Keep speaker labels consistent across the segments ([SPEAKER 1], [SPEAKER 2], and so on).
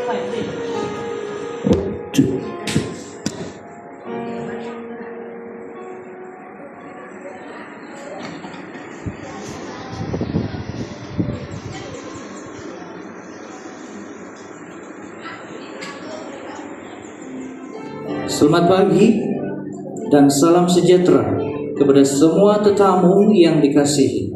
[SPEAKER 1] Selamat pagi dan salam sejahtera kepada semua tetamu yang dikasihi.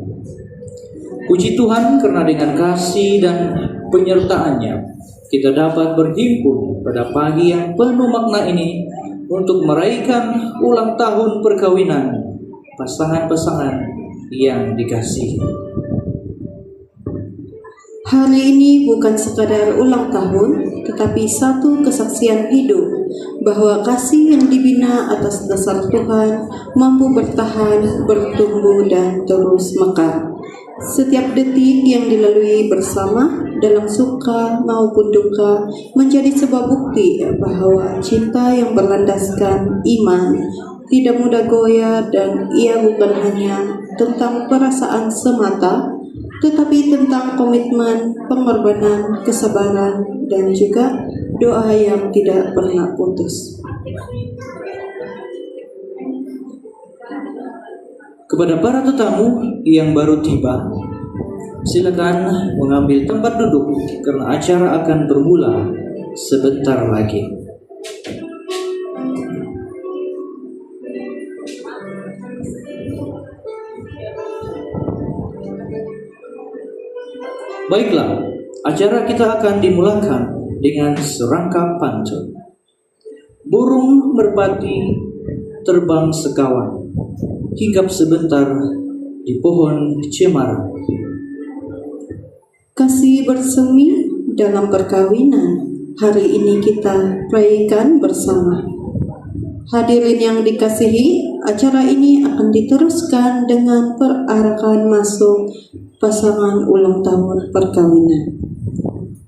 [SPEAKER 1] Puji Tuhan karena dengan kasih dan penyertaan-Nya kita dapat berhimpun pada pagi yang penuh makna ini untuk merayakan ulang tahun perkawinan pasangan-pasangan yang dikasihi.
[SPEAKER 2] Hari ini bukan sekadar ulang tahun, tetapi satu kesaksian hidup bahwa kasih yang dibina atas dasar Tuhan mampu bertahan, bertumbuh, dan terus mekar. Setiap detik yang dilalui bersama dalam suka maupun duka menjadi sebuah bukti bahwa cinta yang berlandaskan iman tidak mudah goyah, dan ia bukan hanya tentang perasaan semata, tetapi tentang komitmen, pengorbanan, kesabaran, dan juga doa yang tidak pernah putus.
[SPEAKER 1] Kepada para tetamu yang baru tiba, silakan mengambil tempat duduk karena acara akan bermula sebentar lagi. Baiklah, acara kita akan dimulakan dengan serangkap pantun. Burung merpati terbang sekawan, hinggap sebentar di pohon cemara.
[SPEAKER 2] Kasih bersemi dalam perkawinan, hari ini kita rayakan bersama. Hadirin yang dikasihi, acara ini akan diteruskan dengan perarakan masuk pasangan ulang tahun perkawinan.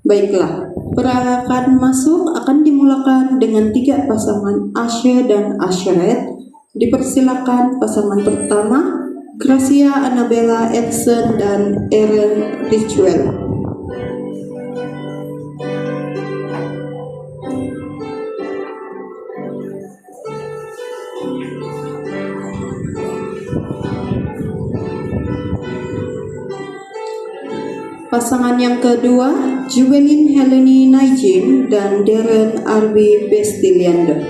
[SPEAKER 2] Baiklah, perarakan masuk akan dimulakan dengan 3 pasangan Asya dan Asyret. Dipersilakan pasangan pertama, Gracia Annabella Edson dan Aaron Richwell. Pasangan yang kedua, Juwelin Heleni Naijin dan Darren Arby Bestiliando.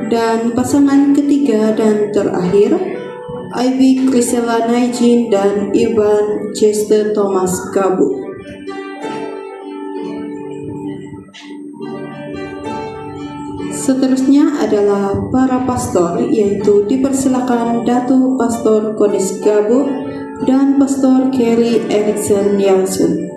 [SPEAKER 2] Dan pasangan ketiga dan terakhir, Ivy Crisella Naijin dan Ivan Chester Thomas Gabu. Seterusnya adalah para pastor, yaitu dipersilakan Datu Pastor Konis Gabu dan Pastor Kerry Erickson Yangsun.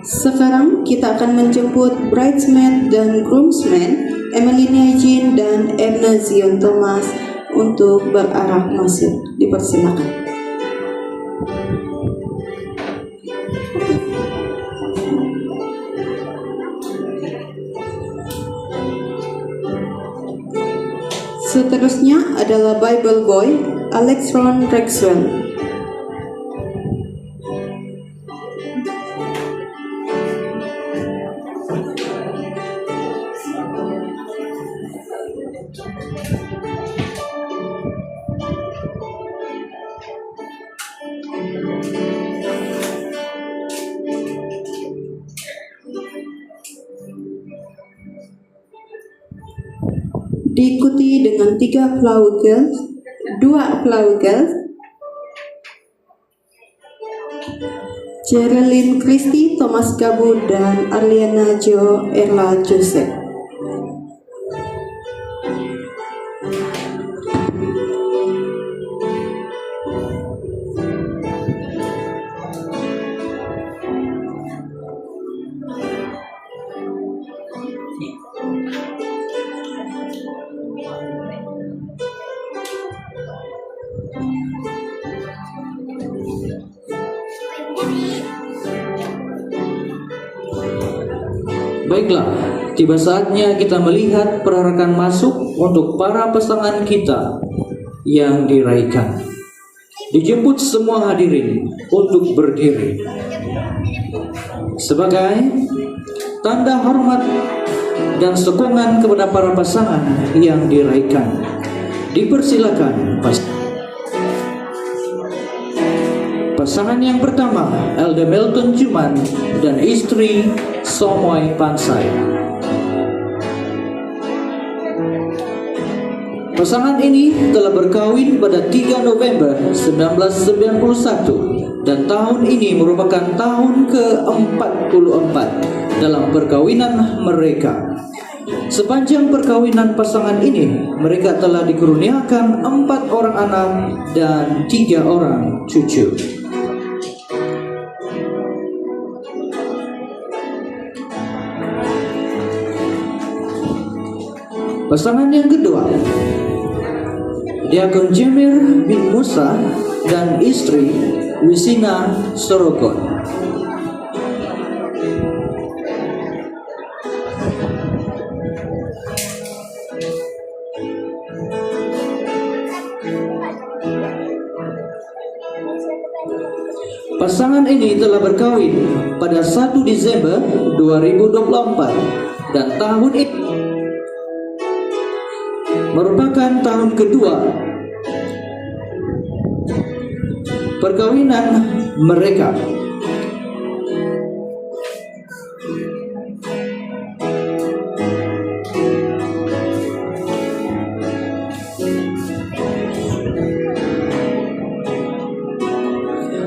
[SPEAKER 2] Sekarang kita akan menjemput bridesmaid dan groomsmen Emily Naijin dan Edna Zion Thomas untuk berarah masuk. Dipersilakan. Seterusnya adalah Bible Boy Alex Ron Rexwell. Diikuti dengan 3 flower girls, 2 flower girls, Geraldine Christy Thomas Gabu dan Arliana Jo Erla Joseph.
[SPEAKER 1] Baiklah, tiba saatnya kita melihat perarakan masuk untuk para pasangan kita yang diraikan. Dijemput semua hadirin untuk berdiri. Sebagai tanda hormat dan sokongan kepada para pasangan yang diraikan, dipersilakan pasangan yang pertama, Elda Melton Cuman dan istri Somoy Pansai. Pasangan ini telah berkawin pada 3 November 1991 dan tahun ini merupakan tahun ke-44 dalam perkawinan mereka. Sepanjang perkawinan pasangan ini, mereka telah dikurniakan 4 orang anak dan 3 orang cucu. Pasangan yang kedua, Diakon Jemir bin Musa dan istri Wisina Sorogon. Pasangan ini telah berkawin pada 1 Desember 2024 dan tahun ini merupakan tahun kedua perkawinan mereka.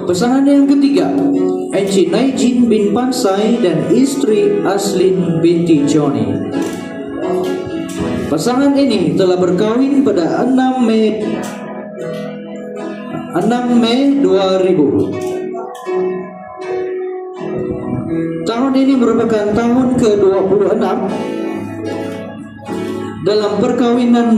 [SPEAKER 1] Pasangan yang ketiga, Encik Naijin bin Pansai dan istri Aslin binti Joni. Pasangan ini telah berkawin pada 6 Mei 2000. Tahun ini merupakan tahun ke-26 dalam perkawinan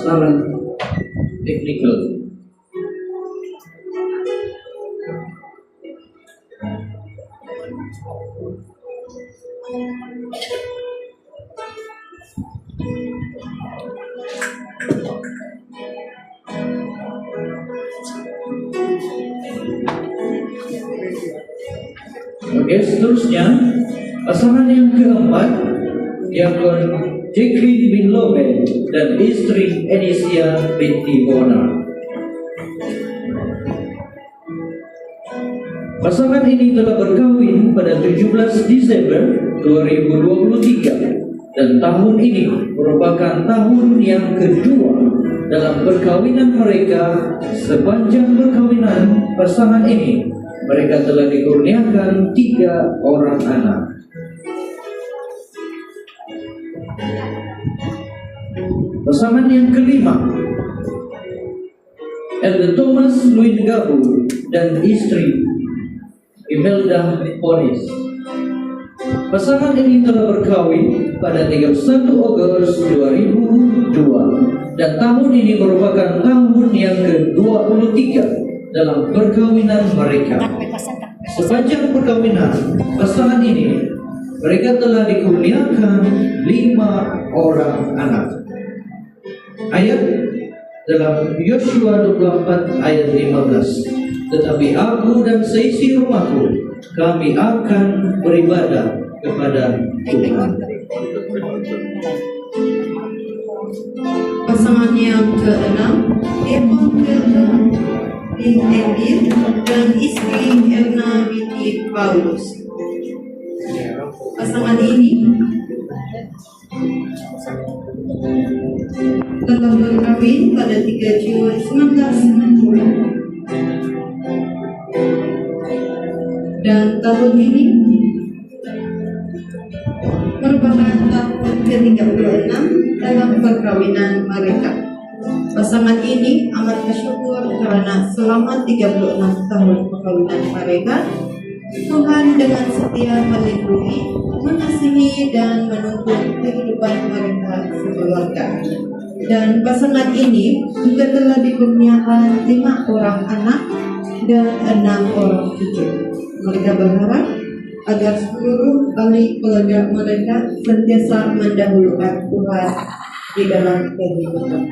[SPEAKER 1] masalah teknikal. Oke, seterusnya pasangan yang keempat, Diakon Jacqueline bin Loben dan istri Enisia binti Bona. Pasangan ini telah berkawin pada 17 Desember 2023 dan tahun ini merupakan tahun yang kedua dalam perkawinan mereka. Sepanjang perkawinan pasangan ini, mereka telah dikurniakan 3 orang anak. Pasangan yang kelima, Elder Thomas Louis Gabu dan istri Imelda Ponis. Pasangan ini telah berkawin pada 31 Agustus 2002 dan tahun ini merupakan tahun yang ke-23 dalam perkawinan mereka. Sepanjang perkawinan pasangan ini, mereka telah dikurniakan 5 orang anak. Ayat dalam Yosua 24 ayat 15. Tetapi aku dan seisi rumahku, kami akan beribadah kepada Tuhan.
[SPEAKER 2] Pasangan yang ke-6, Evan Hilda bin Emil dan istri Erna binti Paulus. Pasangan ini telah berkawin pada 3 Juli 1990 dan tahun ini merupakan tahun ke-36 dalam perkawinan mereka. Pasangan ini amat bersyukur karena selama 36 tahun perkawinan mereka, Tuhan dengan setia melindungi, mengasihi dan menuntun kehidupan mereka sekeluarga. Dan pasangan ini juga telah dikurniakan 5 orang anak dan 6 orang cucu. Mereka berharap agar seluruh ahli keluarga mereka senantiasa mendahulukan Tuhan di dalam kehidupan.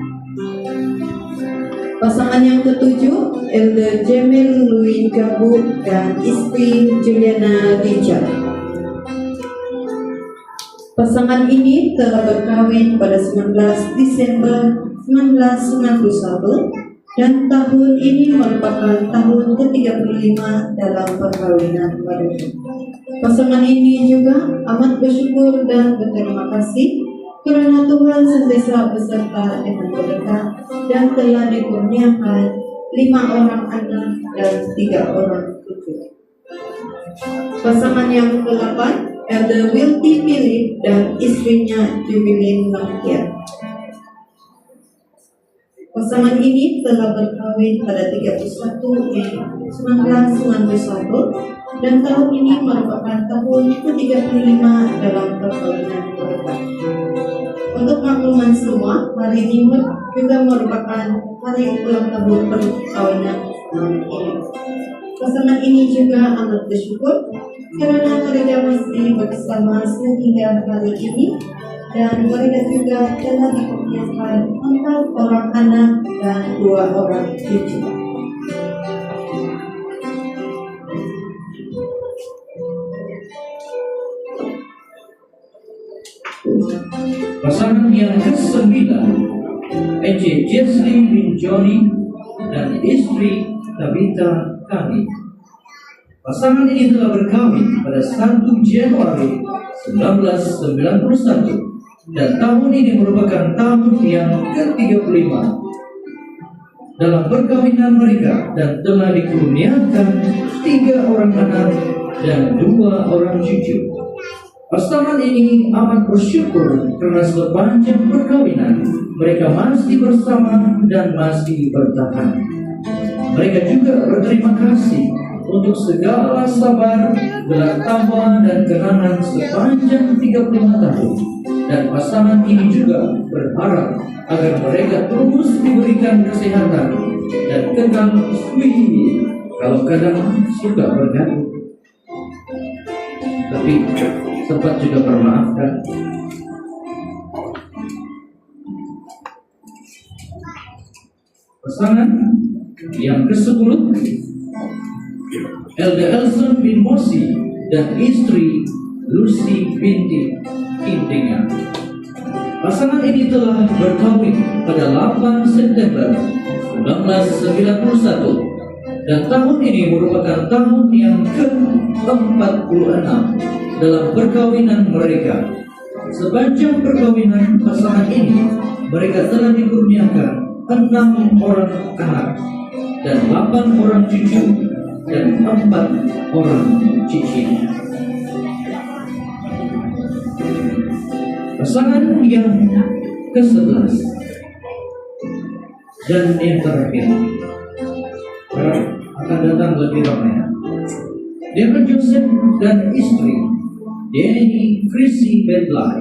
[SPEAKER 2] Pasangan yang ketujuh, Elder Jamil Louis Gabu dan istri Juliana Richard. Pasangan ini telah berkawin pada 19 Desember 1991 dan tahun ini merupakan tahun ke-35 dalam perkawinan mereka. Pasangan ini juga amat bersyukur dan berterima kasih karena Tuhan senantiasa beserta dengan mereka dan telah dikurniakan 5 orang anak dan 3 orang cucu. Pasangan yang ke-8, Elder Wilty Philip dan istrinya Jubilin Langkia. Pasangan ini telah berkawin pada 31 Mei 1991 dan tahun ini merupakan tahun ke-35 dalam perkawinan mereka. Untuk makluman semua, hari ini juga merupakan hari ulang tahun perkawinan ini. Pasangan ini juga amat bersyukur karena mereka masih bersama sehingga hari ini dan mereka juga telah dikurniakan 4 orang anak dan 2 orang cucu.
[SPEAKER 1] Pasangan yang ke-9, E.J. Jesli bin Johnny dan istri Tabitha Kami. Pasangan ini telah berkawin pada 1 Januari 1991 dan tahun ini merupakan tahun yang ke-35 dalam perkawinan mereka dan telah dikurniakan 3 orang anak dan 2 orang cucu. Pasangan ini amat bersyukur karena sepanjang perkawinan mereka masih bersama dan masih bertahan. Mereka juga berterima kasih untuk segala sabar, gelar tawa dan kenangan sepanjang 35 tahun. Dan pasangan ini juga berharap agar mereka terus diberikan kesehatan dan kekal sweet. Kalau kadang suka bergaduh, tapi sempat juga bermaafkan. Pasangan yang ke-10, Elder Elson bin Mosi dan istri Lucy binti Kintingan. Pasangan ini telah berkawin pada 8 September 1991 dan tahun ini merupakan tahun yang ke-46 dalam perkawinan mereka. Sepanjang perkawinan pasangan ini, mereka telah dikurniakan 6 orang anak dan 8 orang cucu dan 4 orang cicit. Pasangan yang ke-11 dan yang terakhir, lebih ramai. Deacon Joseph dan istri Denny Chrissy Bedlai.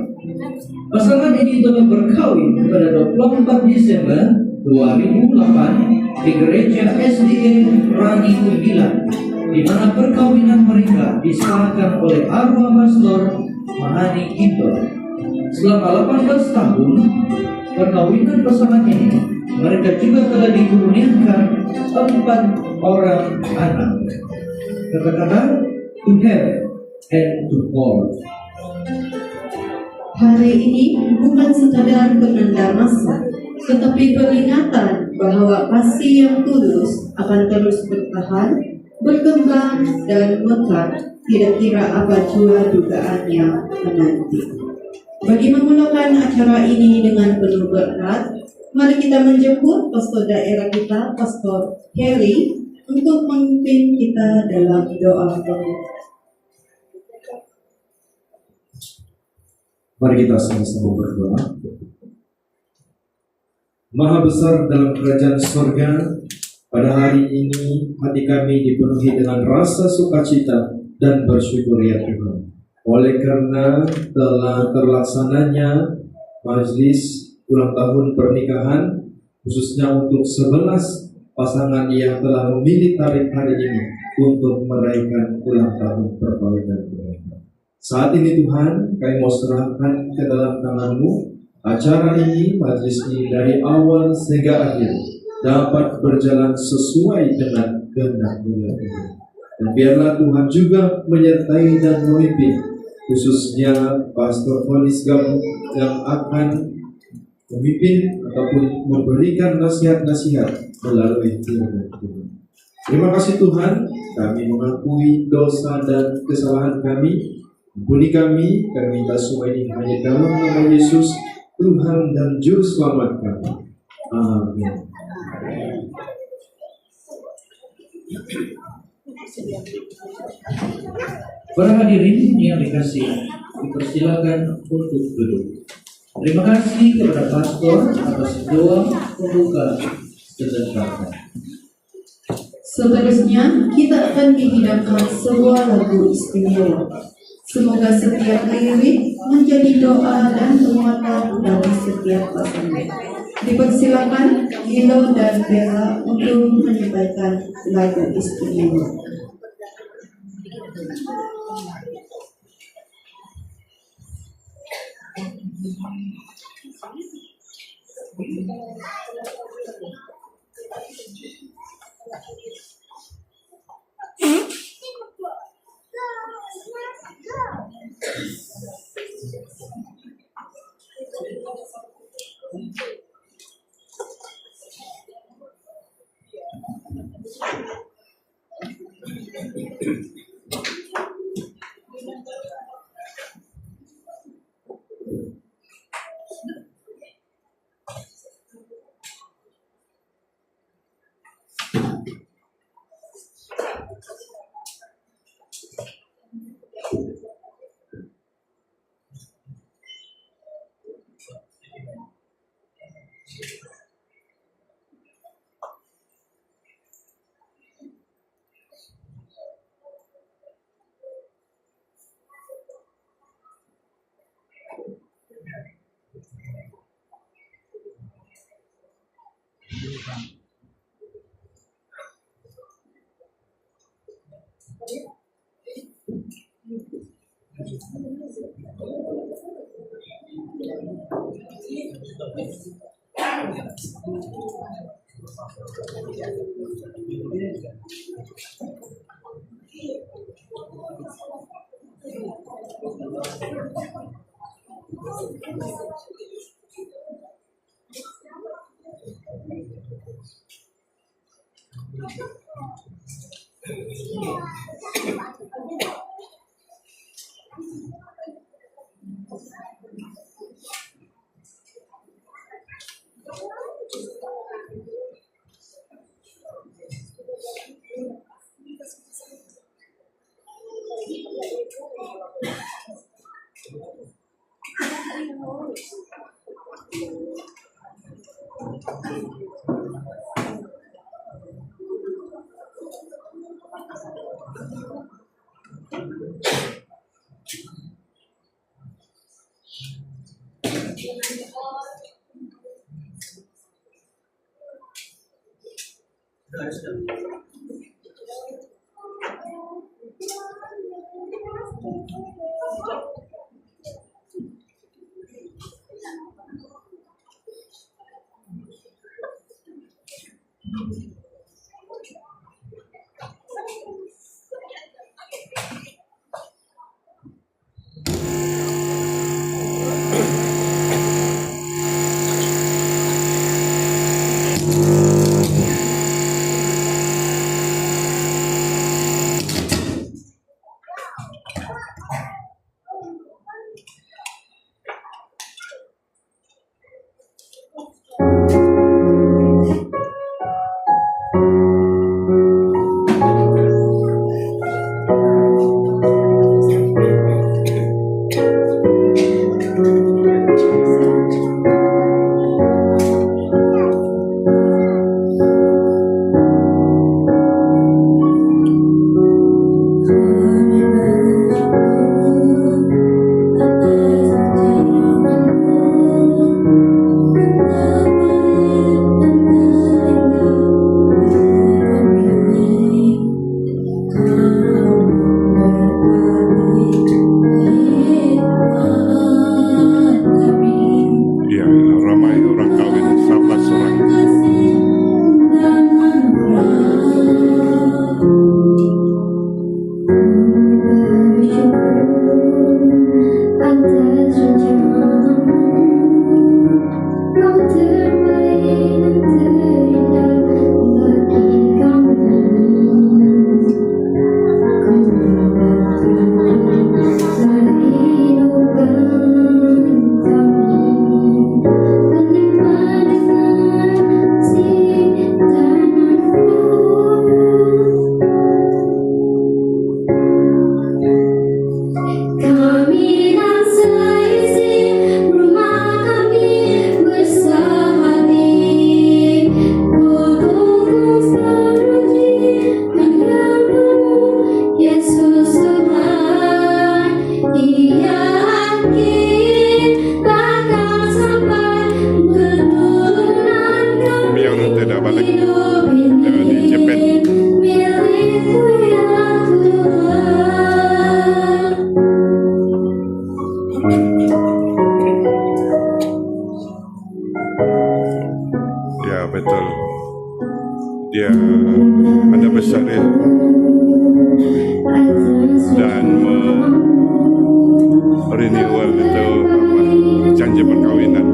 [SPEAKER 1] Pasangan ini telah berkawin pada 24 Desember 2008 di gereja SDA Rani Kumbilan, di mana perkawinan mereka disahkan oleh arwah pastor Mahani Ginto. Selama 18 tahun perkawinan pasangan ini, mereka juga telah dikurniakan 4 orang anak. Kata-kata to have and to hold.
[SPEAKER 2] Hari ini bukan sekadar penanda masa, tetapi peringatan bahwa kasih yang tulus akan terus bertahan, berkembang, dan mekar, tidak kira apa jua dugaannya menanti. Bagi memulakan acara ini dengan penuh berkat, mari kita menjemput pastor daerah kita, Pastor Harry, untuk memimpin kita dalam doa penutup.
[SPEAKER 3] Mari kita sama-sama berdoa. Maha besar dalam kerajaan surga, pada hari ini hati kami dipenuhi dengan rasa sukacita dan bersyukur ya Tuhan. Oleh karena telah terlaksananya majlis ulang tahun pernikahan, khususnya untuk 11 pasangan yang telah memilih tarikh hari ini untuk merayakan ulang tahun perkawinan mereka. Saat ini Tuhan, kami mau serahkan ke dalam tangan-Mu acara ini, majlis ini dari awal sehingga akhir dapat berjalan sesuai dengan kehendak-Mu ya Tuhan. Dan biarlah Tuhan juga menyertai dan memimpin, khususnya Pastor Fonis Gam yang akan memimpin ataupun memberikan nasihat-nasihat melalui firman Tuhan. Terima kasih Tuhan, kami mengakui dosa dan kesalahan kami. Ampuni kami minta semua ini hanya dalam nama Yesus, Tuhan dan Juru Selamat kami. Amin.
[SPEAKER 1] Para hadirin yang dikasihi, dipersilakan untuk duduk. Terima kasih kepada pastor atas doa pembuka sedekah.
[SPEAKER 2] Seterusnya, kita akan dihidangkan sebuah lagu istimewa. Semoga setiap lirik menjadi doa dan penguatan bagi setiap pasangan. Dipersilakan Gilo dan Bella untuk menyampaikan lagu istimewa.
[SPEAKER 4] Ya, ramai orang kawin 11 orang.
[SPEAKER 5] Kami dan seisi rumah kami bersehati, kudus teruji mengenalmu Yesus Tuhan. Ia yakin bakal sampai keturunan kami.
[SPEAKER 4] Biar tidak balik.
[SPEAKER 5] Hidup
[SPEAKER 4] Jangan dijepit.
[SPEAKER 5] milikku ya Tuhan.
[SPEAKER 4] Ya, betul. Dia ada besar ya. Dan renewal itu apa? Janji perkawinan.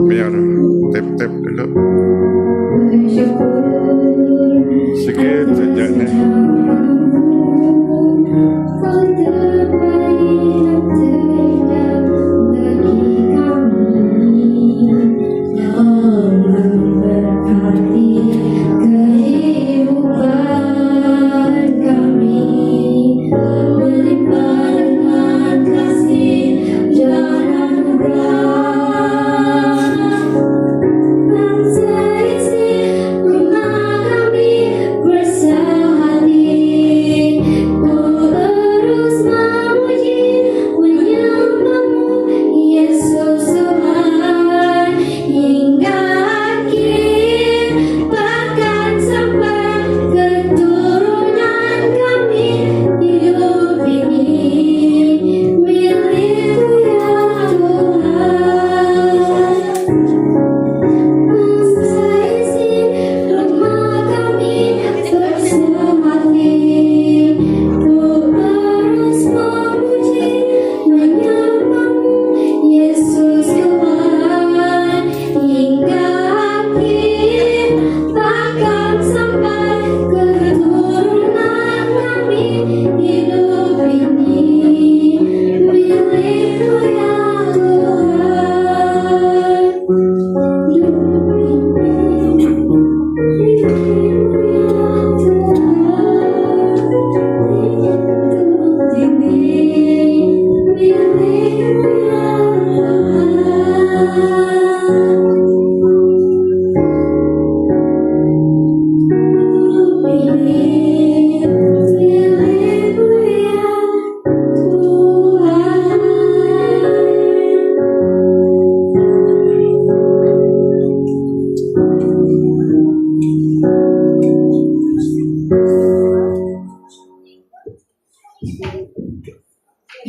[SPEAKER 4] Biar tap-tap dulu. Sikit saja nih.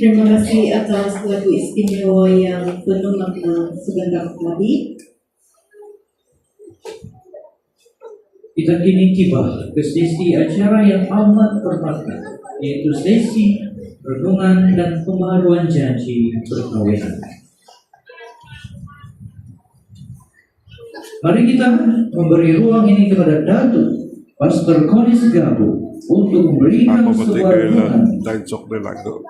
[SPEAKER 2] Terima kasih atas lagu istimewa yang penuh makna sebentar tadi.
[SPEAKER 1] Kita kini tiba ke sesi acara yang amat bermakna, yaitu sesi renungan dan pembaharuan janji perkawinan. Mari kita memberi ruang ini kepada Datuk Pastor Konis Gabu untuk memberikan
[SPEAKER 4] Apa betul
[SPEAKER 1] sebuah renungan
[SPEAKER 4] dan cok dia lagu.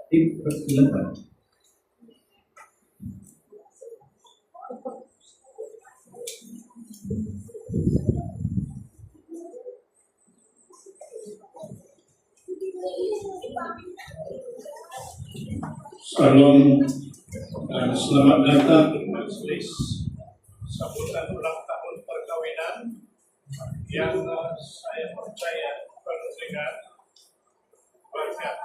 [SPEAKER 1] Silakan.
[SPEAKER 6] Salam dan selamat datang di majelis sambutan ulang tahun perkawinan yang saya percaya penuh dengan berkat.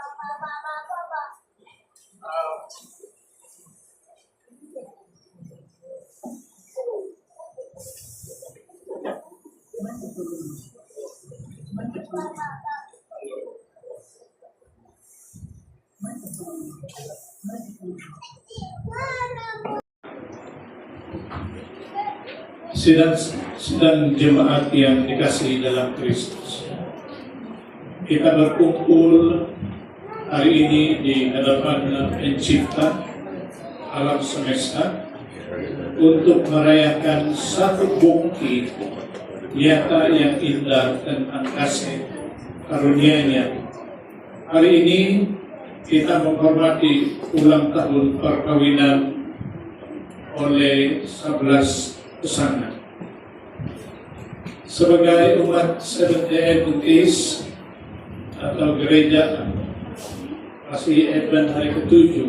[SPEAKER 6] Sidang jemaat yang dikasihi dalam Kristus, kita berkumpul hari ini di hadapan Pencipta alam semesta untuk merayakan satu bukti nyata yang indah tentang kasih karunia-Nya. Hari ini kita menghormati ulang tahun perkawinan oleh 11 pesanan. Sebagai umat Seventh-day Adventist atau gereja masih Advent hari ke-7,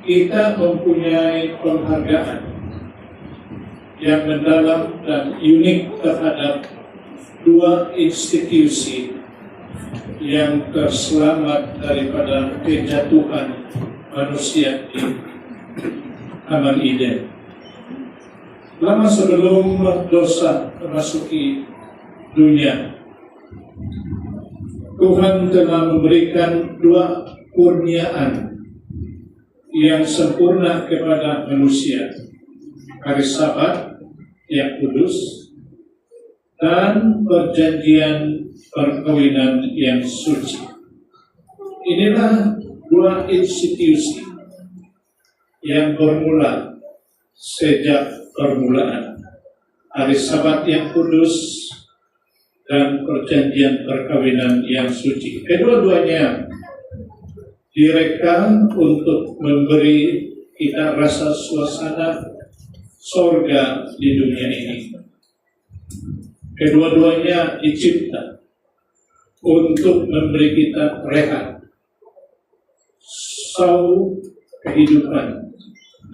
[SPEAKER 6] kita mempunyai penghargaan yang mendalam dan unik terhadap dua institusi yang terselamat daripada kejatuhan manusia di Taman Eden. Lama sebelum dosa memasuki dunia, Tuhan telah memberikan dua kurniaan yang sempurna kepada manusia: hari Sabat yang kudus dan perjanjian perkawinan yang suci. Inilah dua institusi yang bermula sejak permulaan, hari Sabat yang kudus dan perjanjian perkawinan yang suci. Kedua-duanya direka untuk memberi kita rasa suasana sorga di dunia ini. Kedua-duanya dicipta untuk memberi kita rehat, sau kehidupan,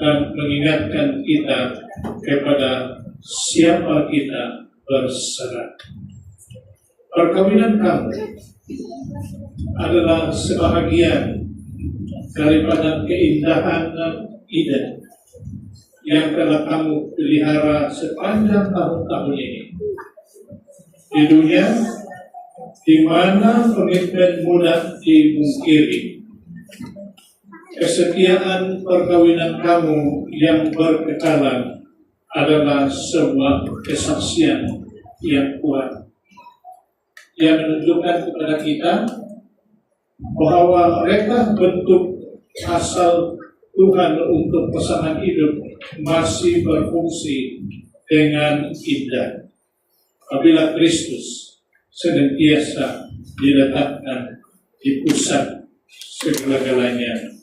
[SPEAKER 6] dan mengingatkan kita kepada siapa kita berserah. Perkawinan kamu adalah sebahagian daripada keindahan Eden yang telah kamu pelihara sepanjang tahun-tahun ini. Di dunia di mana komitmen mudah dimungkiri, kesetiaan perkawinan kamu yang berkekalan adalah sebuah kesaksian yang kuat yang menunjukkan kepada kita bahwa reka bentuk asal Tuhan untuk pasangan hidup masih berfungsi dengan indah apabila Kristus senantiasa diletakkan di pusat segala-galanya.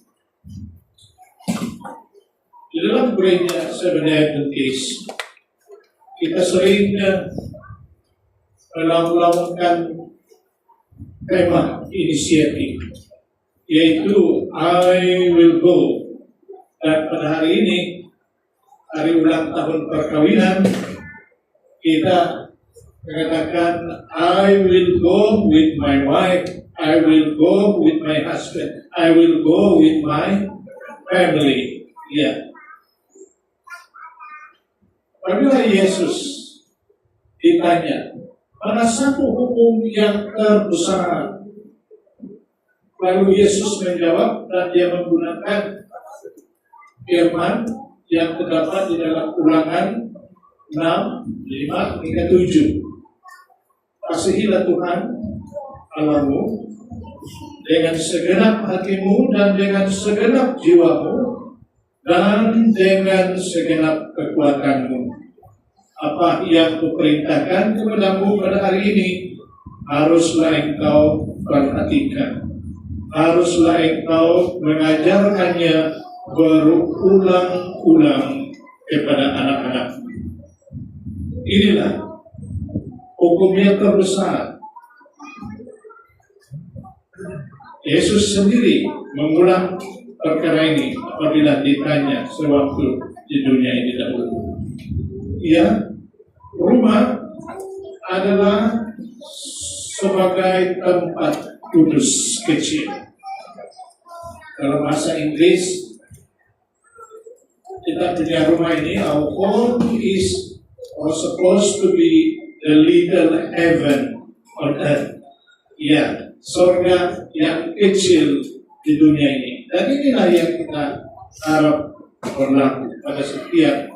[SPEAKER 6] Di dalam gereja Seventh-day Adventist, kita sering melakukan tema inisiatif, yaitu I will go. Dan pada hari ini, hari ulang tahun perkawinan, kita mengatakan I will go with my wife, I will go with my husband, I will go with my family. Ya. Apabila Yesus ditanya, mana satu hukum yang terbesar? Lalu Yesus menjawab dan dia menggunakan firman yang terdapat di dalam Ulangan 6, 5 hingga 7. Kasihilah Tuhan Allahmu dengan segenap hatimu dan dengan segenap jiwamu dan dengan segenap kekuatanmu. Apa yang kuperintahkan kepadamu pada hari ini haruslah engkau perhatikan. Haruslah engkau mengajarkannya berulang-ulang kepada anak-anakmu. Inilah hukum yang terbesar. Yesus sendiri mengulang perkara ini apabila ditanya sewaktu di dunia ini dahulu. Ya, rumah adalah sebagai tempat kudus kecil. Dalam bahasa Inggris, kita punya rumah ini, our home is supposed to be the little heaven on earth. Ya, surga yang kecil di dunia ini. Dan inilah yang kita harap berlaku pada setiap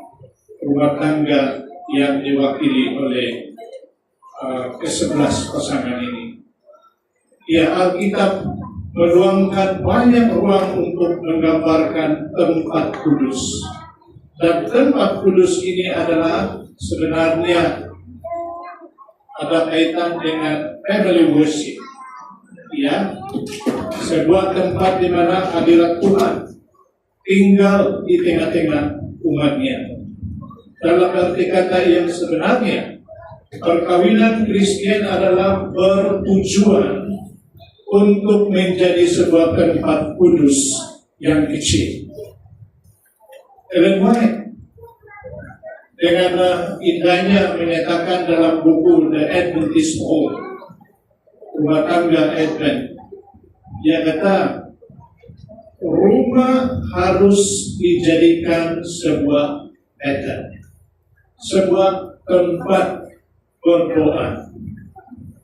[SPEAKER 6] rumah tangga yang diwakili oleh ke-11 pasangan ini. Ya, Alkitab meluangkan banyak ruang untuk menggambarkan tempat kudus. Dan tempat kudus ini adalah sebenarnya ada kaitan dengan family worship. Ya, sebuah tempat di mana hadirat Tuhan tinggal di tengah-tengah umatnya. Dalam arti kata yang sebenarnya, perkawinan Kristen adalah bertujuan untuk menjadi sebuah tempat kudus yang kecil. Ellen White dengan indahnya menyatakan dalam buku The Adventist Home, rumah tangga Advent, dia kata rumah harus dijadikan sebuah pattern, sebuah tempat berdoa,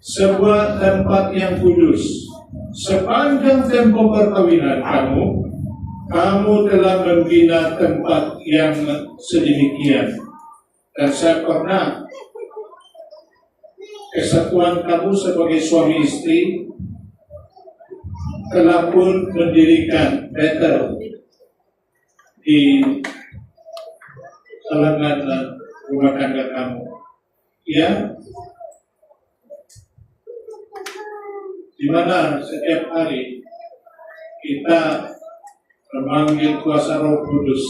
[SPEAKER 6] sebuah tempat yang kudus. Sepanjang tempo perkawinan kamu telah membina tempat yang sedemikian. Dan saya pernah kesatuan kamu sebagai suami istri telah pun mendirikan Bethel di kalangan rumah tangga kamu. Ya, di mana setiap hari kita memanggil kuasa Roh Kudus.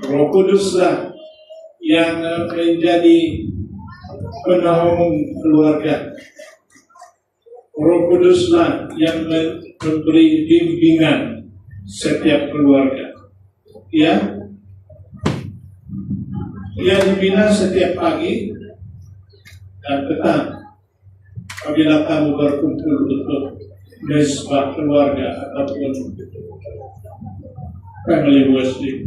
[SPEAKER 6] Roh Kuduslah yang menjadi penaung keluarga. Roh Kuduslah yang memberi bimbingan setiap keluarga. Ya, ia dibina setiap pagi dan petang. Apabila kamu berkumpul untuk mesbah keluarga ataupun family worship,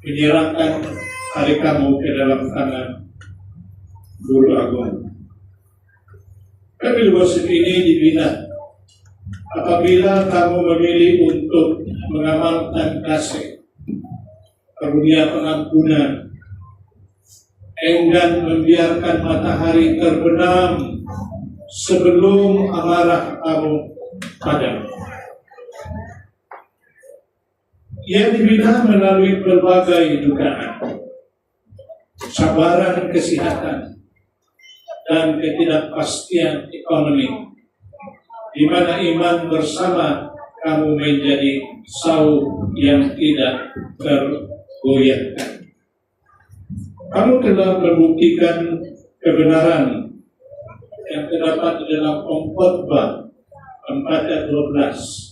[SPEAKER 6] menyerahkan hari kamu ke dalam tangan guru agung. Family worship ini dibina apabila kamu memilih untuk mengamalkan kasih, karunia pengampunan, enggan membiarkan matahari terbenam sebelum amarah kamu padam. Ia dibina melalui berbagai dugaan, sabaran kesehatan, dan ketidakpastian ekonomi, di mana iman bersama kamu menjadi sauh yang tidak tergoyahkan. Kamu telah membuktikan kebenaran yang terdapat di dalam Khotbah 4:12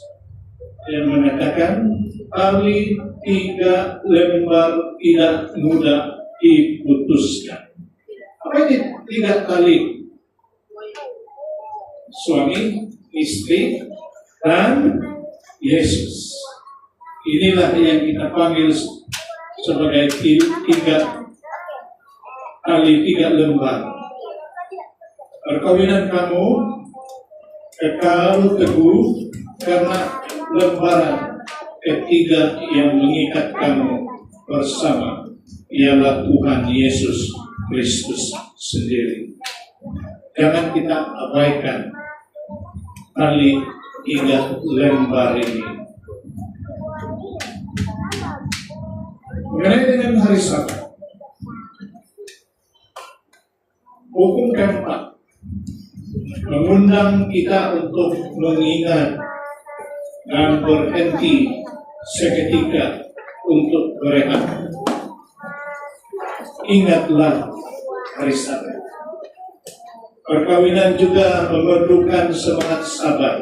[SPEAKER 6] yang mengatakan tali 3 lembar tidak mudah diputuskan. Apa ini 3 tali? Suami, istri, dan Yesus. Inilah yang kita panggil sebagai 3 tali 3 lembar. Perkawinan kamu kekal teguh karena lembaran ketiga yang mengikat kamu bersama ialah Tuhan Yesus Kristus sendiri. Jangan kita abaikan tali tiga lembar ini. Mengenai dengan hari Sabat, hukum keempat mengundang kita untuk mengingat dan berhenti seketika untuk berehat. Ingatlah hari Sabat. Perkawinan juga memerlukan semangat sabar.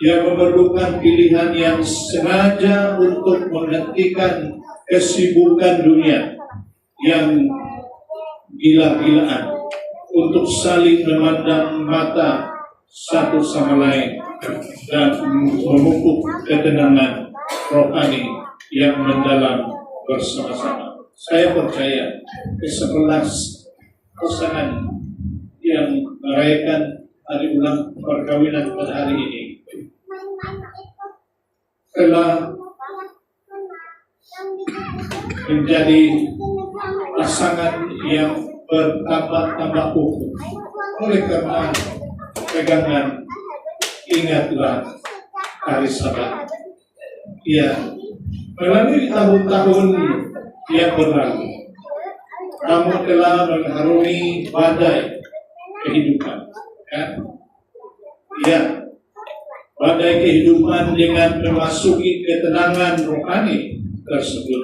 [SPEAKER 6] Ia memerlukan pilihan yang sengaja untuk menghentikan kesibukan dunia yang gila-gilaan, untuk saling memandang mata satu sama lain dan memupuk ketenangan rohani yang mendalam bersama-sama. Saya percaya ke-11 pasangan yang merayakan hari ulang perkawinan pada hari ini telah menjadi pasangan yang bertambah-tambah utuh. Oleh karena pegangan ingatlah hari Sabat. Ya, melalui tahun-tahun yang berlalu, kamu telah mengharungi badai kehidupan, kan? Ya, badai kehidupan dengan memasuki ketenangan rohani tersebut.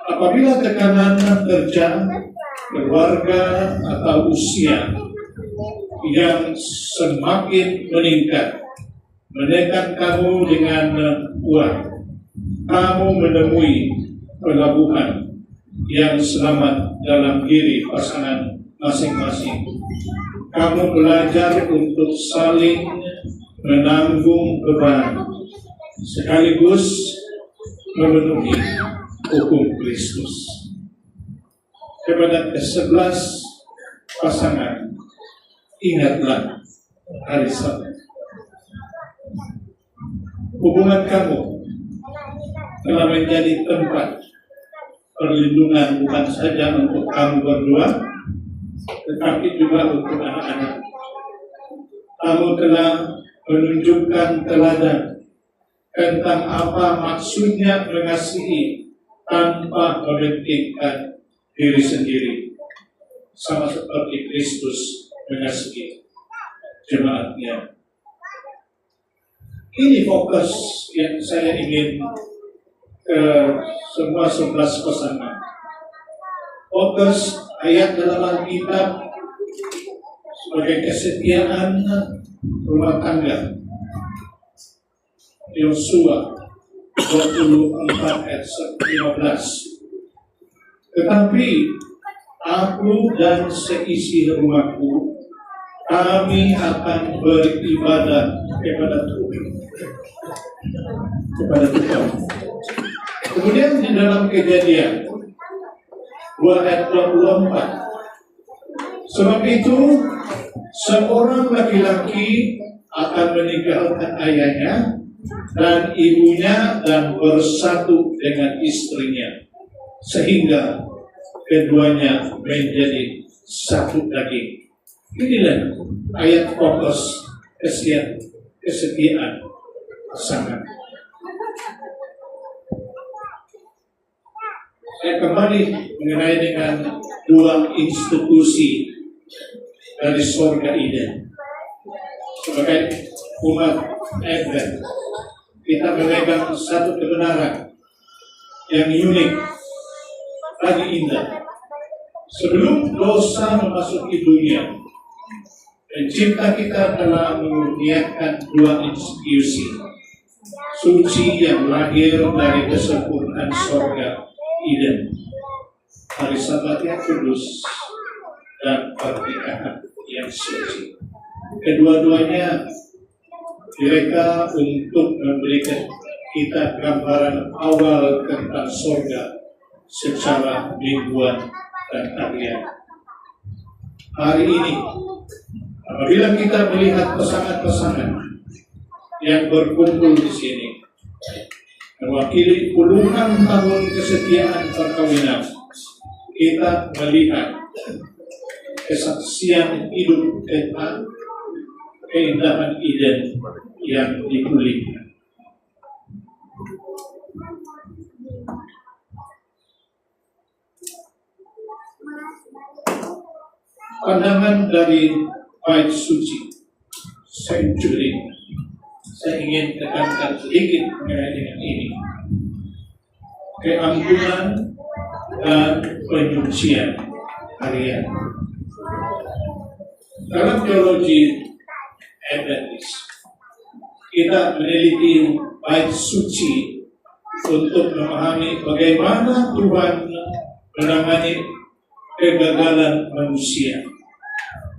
[SPEAKER 6] Apabila tekanan kerja, keluarga, atau usia yang semakin meningkat menekan kamu dengan kuat, kamu menemui pelabuhan yang selamat dalam diri pasangan masing-masing. Kamu belajar untuk saling menanggung beban sekaligus memenuhi hukum Kristus. Kepada ke-11 pasangan, ingatlah hari Sabat. Hubungan kamu telah menjadi tempat perlindungan bukan saja untuk kamu berdua, tetapi juga untuk anak-anak. Kamu telah menunjukkan teladan tentang apa maksudnya mengasihi tanpa mementingkan diri sendiri, sama seperti Kristus mengasihi jemaatnya. Ini fokus yang saya ingin ke semua 11 pasangan. Fokus ayat dalam Alkitab sebagai kesetiaan rumah tangga. Yosua 24 ayat 15. Tetapi aku dan seisi rumahku, kami akan beribadah kepada Tuhan. Kemudian di dalam Kejadian 2 ayat 24. Sebab itu seorang laki-laki akan meninggalkan ayahnya dan ibunya dan bersatu dengan istrinya, sehingga keduanya menjadi satu daging. Inilah ayat fokus kesetiaan pasangan. Saya kembali mengenai dengan dua institusi dari surga Eden. Sebagai umat Eden, kita memegang satu kebenaran yang unik, lagi indah. Sebelum dosa memasuki dunia, Pencipta kita telah menyiapkan dua institusi suci yang lahir dari kesempurnaan surga Eden, hari Sabat yang kudus dan pernikahan yang suci. Kedua-duanya direka untuk memberikan kita gambaran awal tentang surga secara mingguan dan harian. Hari ini Apabila kita melihat pasangan-pasangan yang berkumpul di sini, mewakili puluhan tahun kesetiaan perkawinan, kita melihat kesaksian hidup tentang keindahan Eden yang dipulihkan. Pandangan dari bait suci, sanctuary, saya ingin tekankan sedikit mengenai dengan ini. Keampunan dan penyucian harian. Dalam teologi Adventist, kita meneliti bait suci untuk memahami bagaimana Tuhan menangani kegagalan manusia.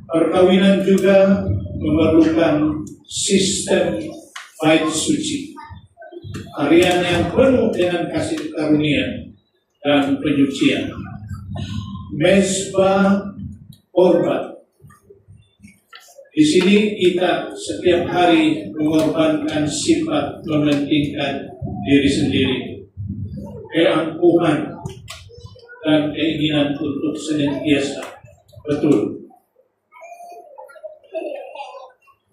[SPEAKER 6] Perkawinan juga memerlukan sistem bait suci, harian yang penuh dengan kasih karunia dan penyucian. Mezbah korban. Di sini kita setiap hari mengorbankan sifat mementingkan diri sendiri, keangkuhan dan keinginan untuk senantiasa betul.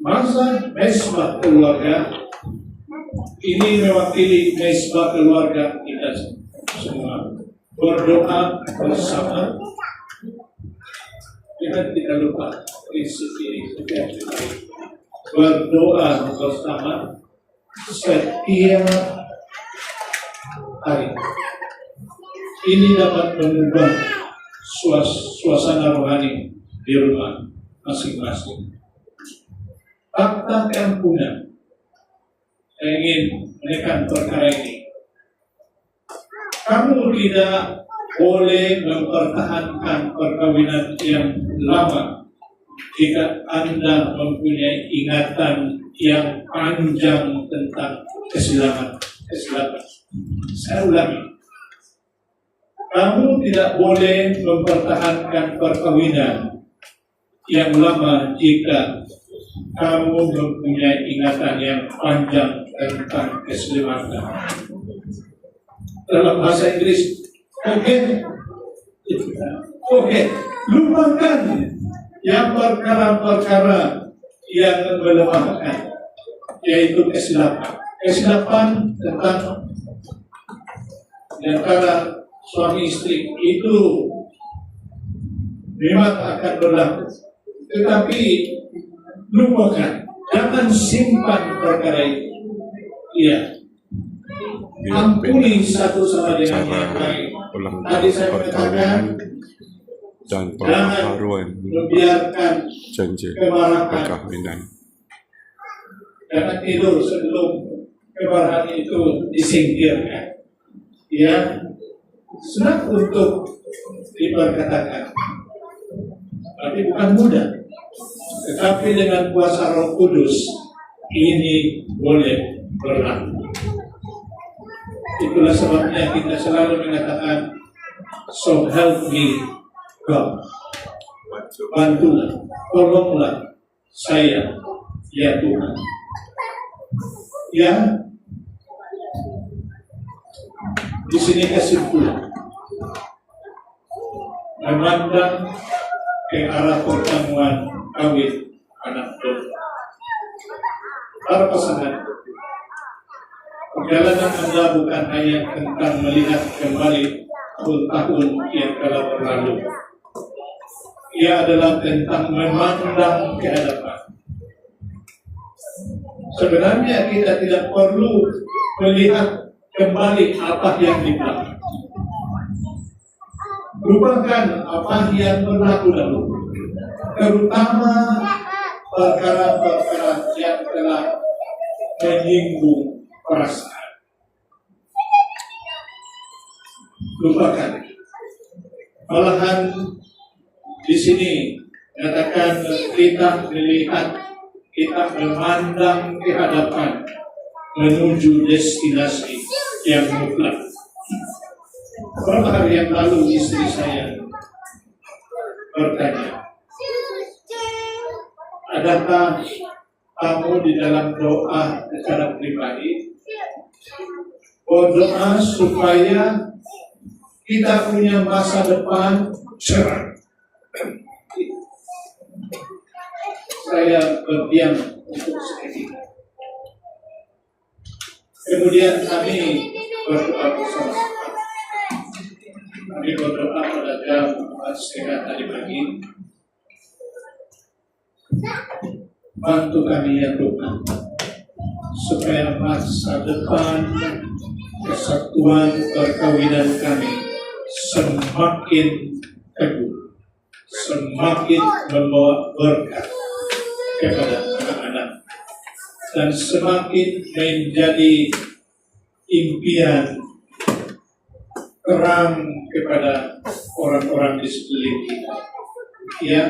[SPEAKER 6] Masa mezbah keluarga ini mewakili mezbah keluarga kita semua. Berdoa bersama. Jangan kita lupa prinsip ini setiap hari. Berdoa bersama setiap hari. Ini dapat mengubah suasana rohani di rumah masing-masing. Fakta keampunan. Saya ingin menekan perkara ini. Kamu tidak boleh mempertahankan perkawinan yang lama jika Anda mempunyai ingatan yang panjang tentang kesilapan. Saya ulangi. Kamu tidak boleh mempertahankan perkawinan yang lama jika kamu mempunyai ingatan yang panjang tentang keselamatan. Dalam bahasa Inggris, lupakan yang perkara-perkara yang melemahkan, yaitu kesilapan. Kesilapan tentang antara suami istri itu memang akan berlaku, tetapi lupakan, jangan simpan perkara itu. Iya, ampuni satu sama dengan yang lain. Tadi saya mengatakan
[SPEAKER 4] dan
[SPEAKER 6] jangan
[SPEAKER 4] pembaharuan
[SPEAKER 6] membiarkan
[SPEAKER 4] janji
[SPEAKER 6] kemarahan,
[SPEAKER 4] perkawinan.
[SPEAKER 6] jangan tidur sebelum kemarahan itu disingkirkan. Ya, senang untuk diperkatakan, tapi bukan mudah. Tetapi dengan kuasa Roh Kudus ini boleh berlaku. Itulah sebabnya kita selalu mengatakan, so help me God. Bantulah, tolonglah saya, ya Tuhan. Ya, di sini kesimpulan, memandang ke arah pertemuan kawin anak domba. Para pasangan, perjalanan Anda bukan hanya tentang melihat kembali tahun-tahun yang telah berlalu. Ia adalah tentang memandang ke hadapan. Sebenarnya kita tidak perlu melihat kembali apa yang di belakang. Lupakan apa yang berlaku dahulu, terutama perkara-perkara yang telah menyinggung perasaan. Lupakan. Malahan di sini katakan kita melihat, kita memandang ke hadapan menuju destinasi yang mutlak. Beberapa hari yang lalu istri saya bertanya, Sudahkah kamu di dalam doa secara pribadi berdoa supaya kita punya masa depan cerah? Saya berdiam untuk seketika. Kemudian kami berdoa bersama-sama. Kami berdoa pada jam 4:30 tadi pagi. Bantu kami ya Tuhan, supaya masa depan kesatuan perkawinan kami semakin teguh, semakin membawa berkat kepada anak-anak, dan semakin menjadi impian terang kepada orang-orang di sekeliling kita. Ya,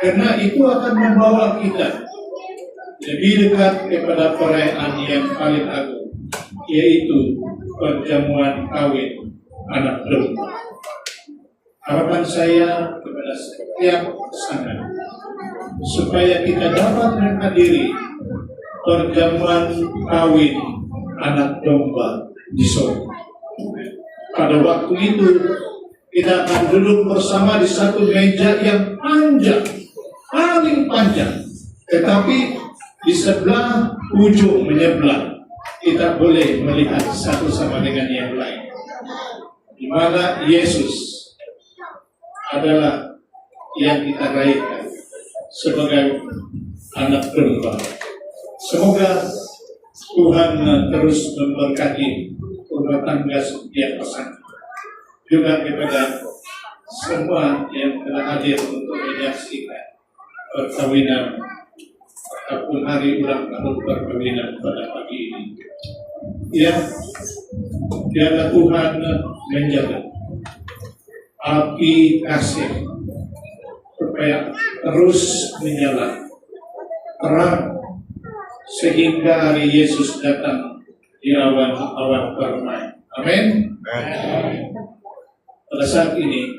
[SPEAKER 6] karena itu akan membawa kita lebih dekat kepada perayaan yang paling agung, yaitu perjamuan kawin anak domba. Harapan saya kepada setiap pasangan supaya kita dapat menghadiri perjamuan kawin anak domba di sorga. Pada waktu itu kita akan duduk bersama di satu meja yang panjang, paling panjang, tetapi di sebelah ujung menyebelah kita boleh melihat satu sama dengan yang lain, di mana Yesus adalah yang kita raihkan sebagai anak domba. Semoga Tuhan terus memberkati rumah tangga setiap pasangan, juga kepada semua yang telah hadir untuk menyaksikan perkawinan ataupun hari ulang tahun perkawinan pada pagi ini. Ya, biarlah Tuhan menjaga api kasih supaya terus menyala terang sehingga hari Yesus datang di awan-awan permai. Amin. Pada saat ini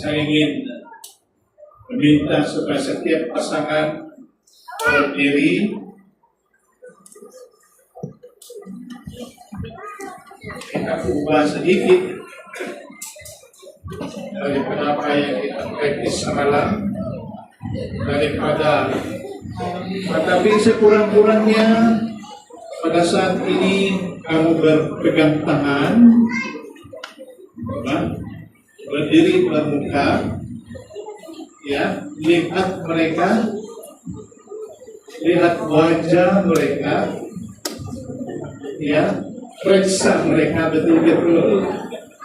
[SPEAKER 6] saya ingin meminta supaya setiap pasangan berdiri. Kita ubah sedikit daripada apa yang kita praktis semalam, daripada tetapi sekurang-kurangnya pada saat ini kamu berpegang tangan, berdiri bermuka, ya, lihat mereka, lihat wajah mereka, ya, periksa mereka betul-betul,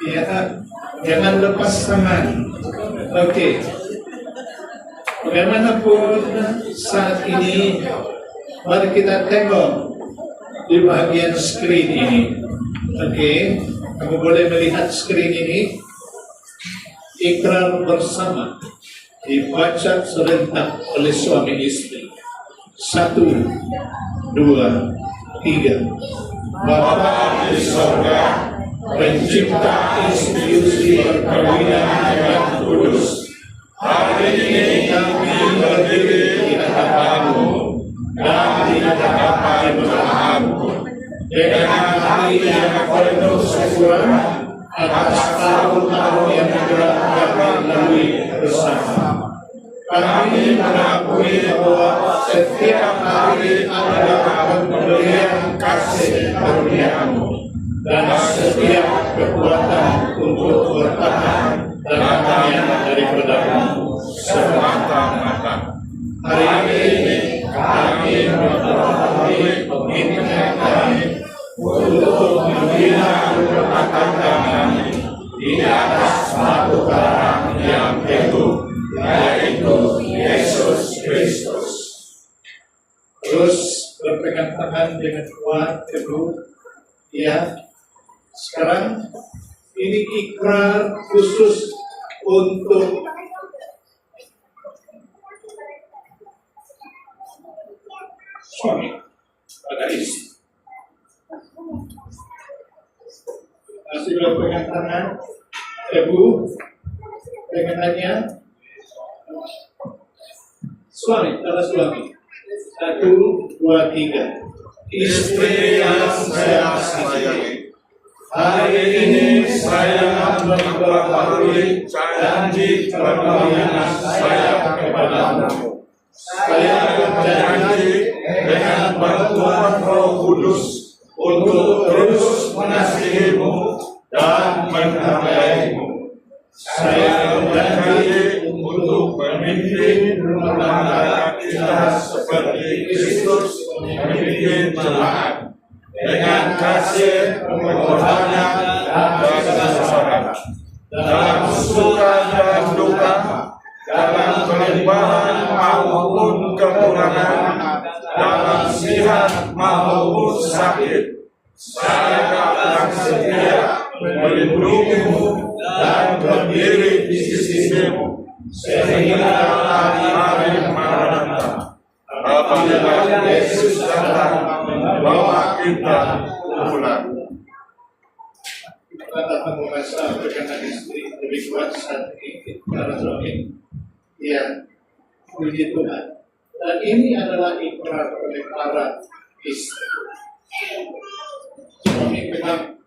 [SPEAKER 6] ya, jangan lepas tangan. Oke. Bagaimanapun saat ini, mari kita tengok di bagian screen ini. Oke, kamu boleh melihat screen ini. Ikrar bersama dibaca serentak oleh suami istri. 1, 2, 3. Bapa di sorga, pencipta institusi perkawinan yang kudus, hari ini kami berdiri di hadapan-Mu dan di hadapan jemaat-Mu dengan hati yang penuh syukur atas tahun-tahun yang telah kami lalui bersama. Kami mengakui bahwa setiap hari adalah pemberian kasih karunia-Mu dan setiap kekuatan untuk bertahan dan daripada-Mu semata-mata. Hari ini kami memperoleh komitmen kami untuk membina rumah tangga kami di atas batu karang yang teguh, yaitu Yesus Kristus. Terus berpegang tangan dengan kuat, teguh, ya. Sekarang ini ikrar khusus untuk suami pada istri. Masih berpegang tangan, teguh, pengenannya. Suami, kata suami. 1, 2, 3.
[SPEAKER 7] Istri yang saya sayangi, hari ini saya memperbarui janji perkawinan saya kepadamu. Saya berjanji dengan bantuan Roh Kudus untuk terus mengasihimu dan menghargaimu. Saya berjanji untuk memimpin rumah tangga kita seperti Kristus memimpin jemaat dengan kasih, pengorbanan, dan kesabaran, dalam suka dan duka, dalam kelimpahan maupun kekurangan, dalam sehat maupun sakit. Saya akan setia melindungimu dan berdiri di sisimu sehingga hari Maranatha, apabila Yesus datang membawa kita pulang.
[SPEAKER 6] Kita dapat merasa berkenan istri lebih kuat saat ini karena suami. Ya, puji Tuhan. Dan ini adalah ikrar oleh para istri. Suami pegang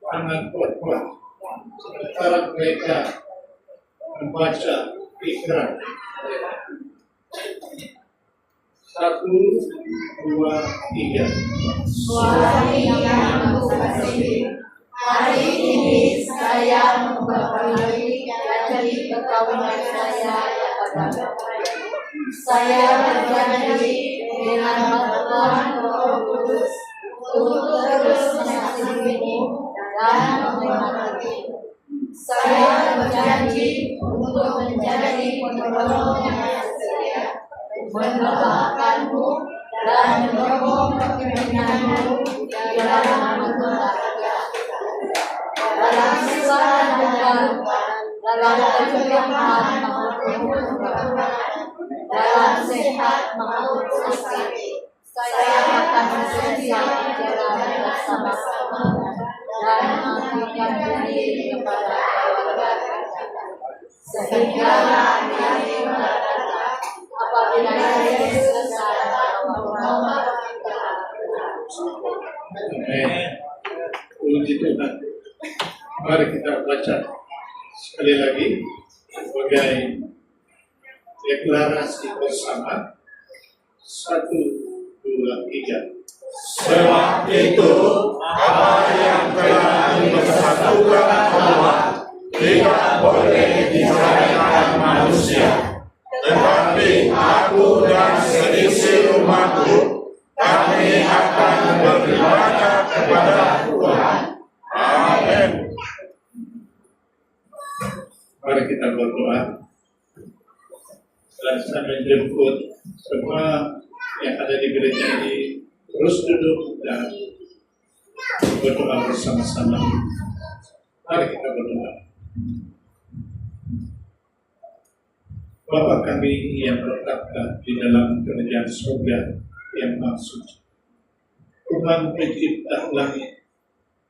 [SPEAKER 6] tangan kuat-kuat, sementara mereka membaca ikrar. 1, 2, 3.
[SPEAKER 5] Suami yang aku kasihi, hari ini saya memperbarui janji perkawinan saya kepadamu. Saya berjanji dengan bantuan Roh Kudus untuk terus mengasihimu dan menghormatimu. Saya berjanji untuk menjadi penolong yang setia, mendoakanmu dan mendukung kepemimpinanmu di dalam keluarga, dalam suka dan duka, dalam kelimpahan maupun kekurangan, dalam sehat maupun sakit. Saya akan setia menjalani bersama-sama dan mengabdikan diri kepada keluarga kita, sehingga hari Maranatha, apabila Yesus datang membawa kita pulang.
[SPEAKER 6] Amin. Puji Tuhan. Mari kita baca sekali lagi sebagai deklarasi bersama. 1, 2, 3.
[SPEAKER 7] Sebab itu, apa yang telah dipersatukan Allah tidak boleh diceraikan manusia. Tetapi aku dan seisi umatku, kami akan beribadah kepada Tuhan. Amin.
[SPEAKER 6] Mari kita berdoa. Dan saya menjemput semua yang ada di gereja ini terus duduk dan berdoa bersama-sama. Mari kita berdoa. Bapa kami yang berkata di dalam kerajaan surga yang maha suci, Tuhan pencipta langit,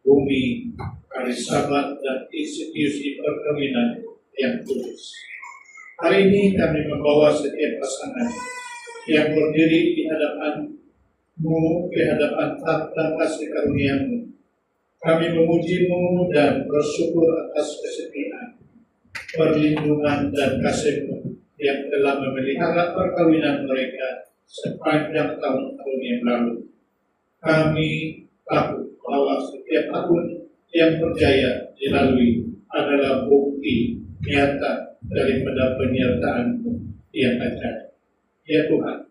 [SPEAKER 6] bumi, hari Sabat dan institusi perkawinan yang kudus. Hari ini kami membawa setiap pasangan yang berdiri di hadapan-Mu, di hadapan takhta kasih karunia-Mu. Kami memuji-Mu dan bersyukur atas kesetiaan, perlindungan dan kasih-Mu yang telah memelihara perkawinan mereka sepanjang tahun-tahun yang lalu. Kami tahu bahwa setiap tahun yang berjaya dilalui adalah bukti nyata daripada penyertaan-Mu yang ajaib. Ya Tuhan,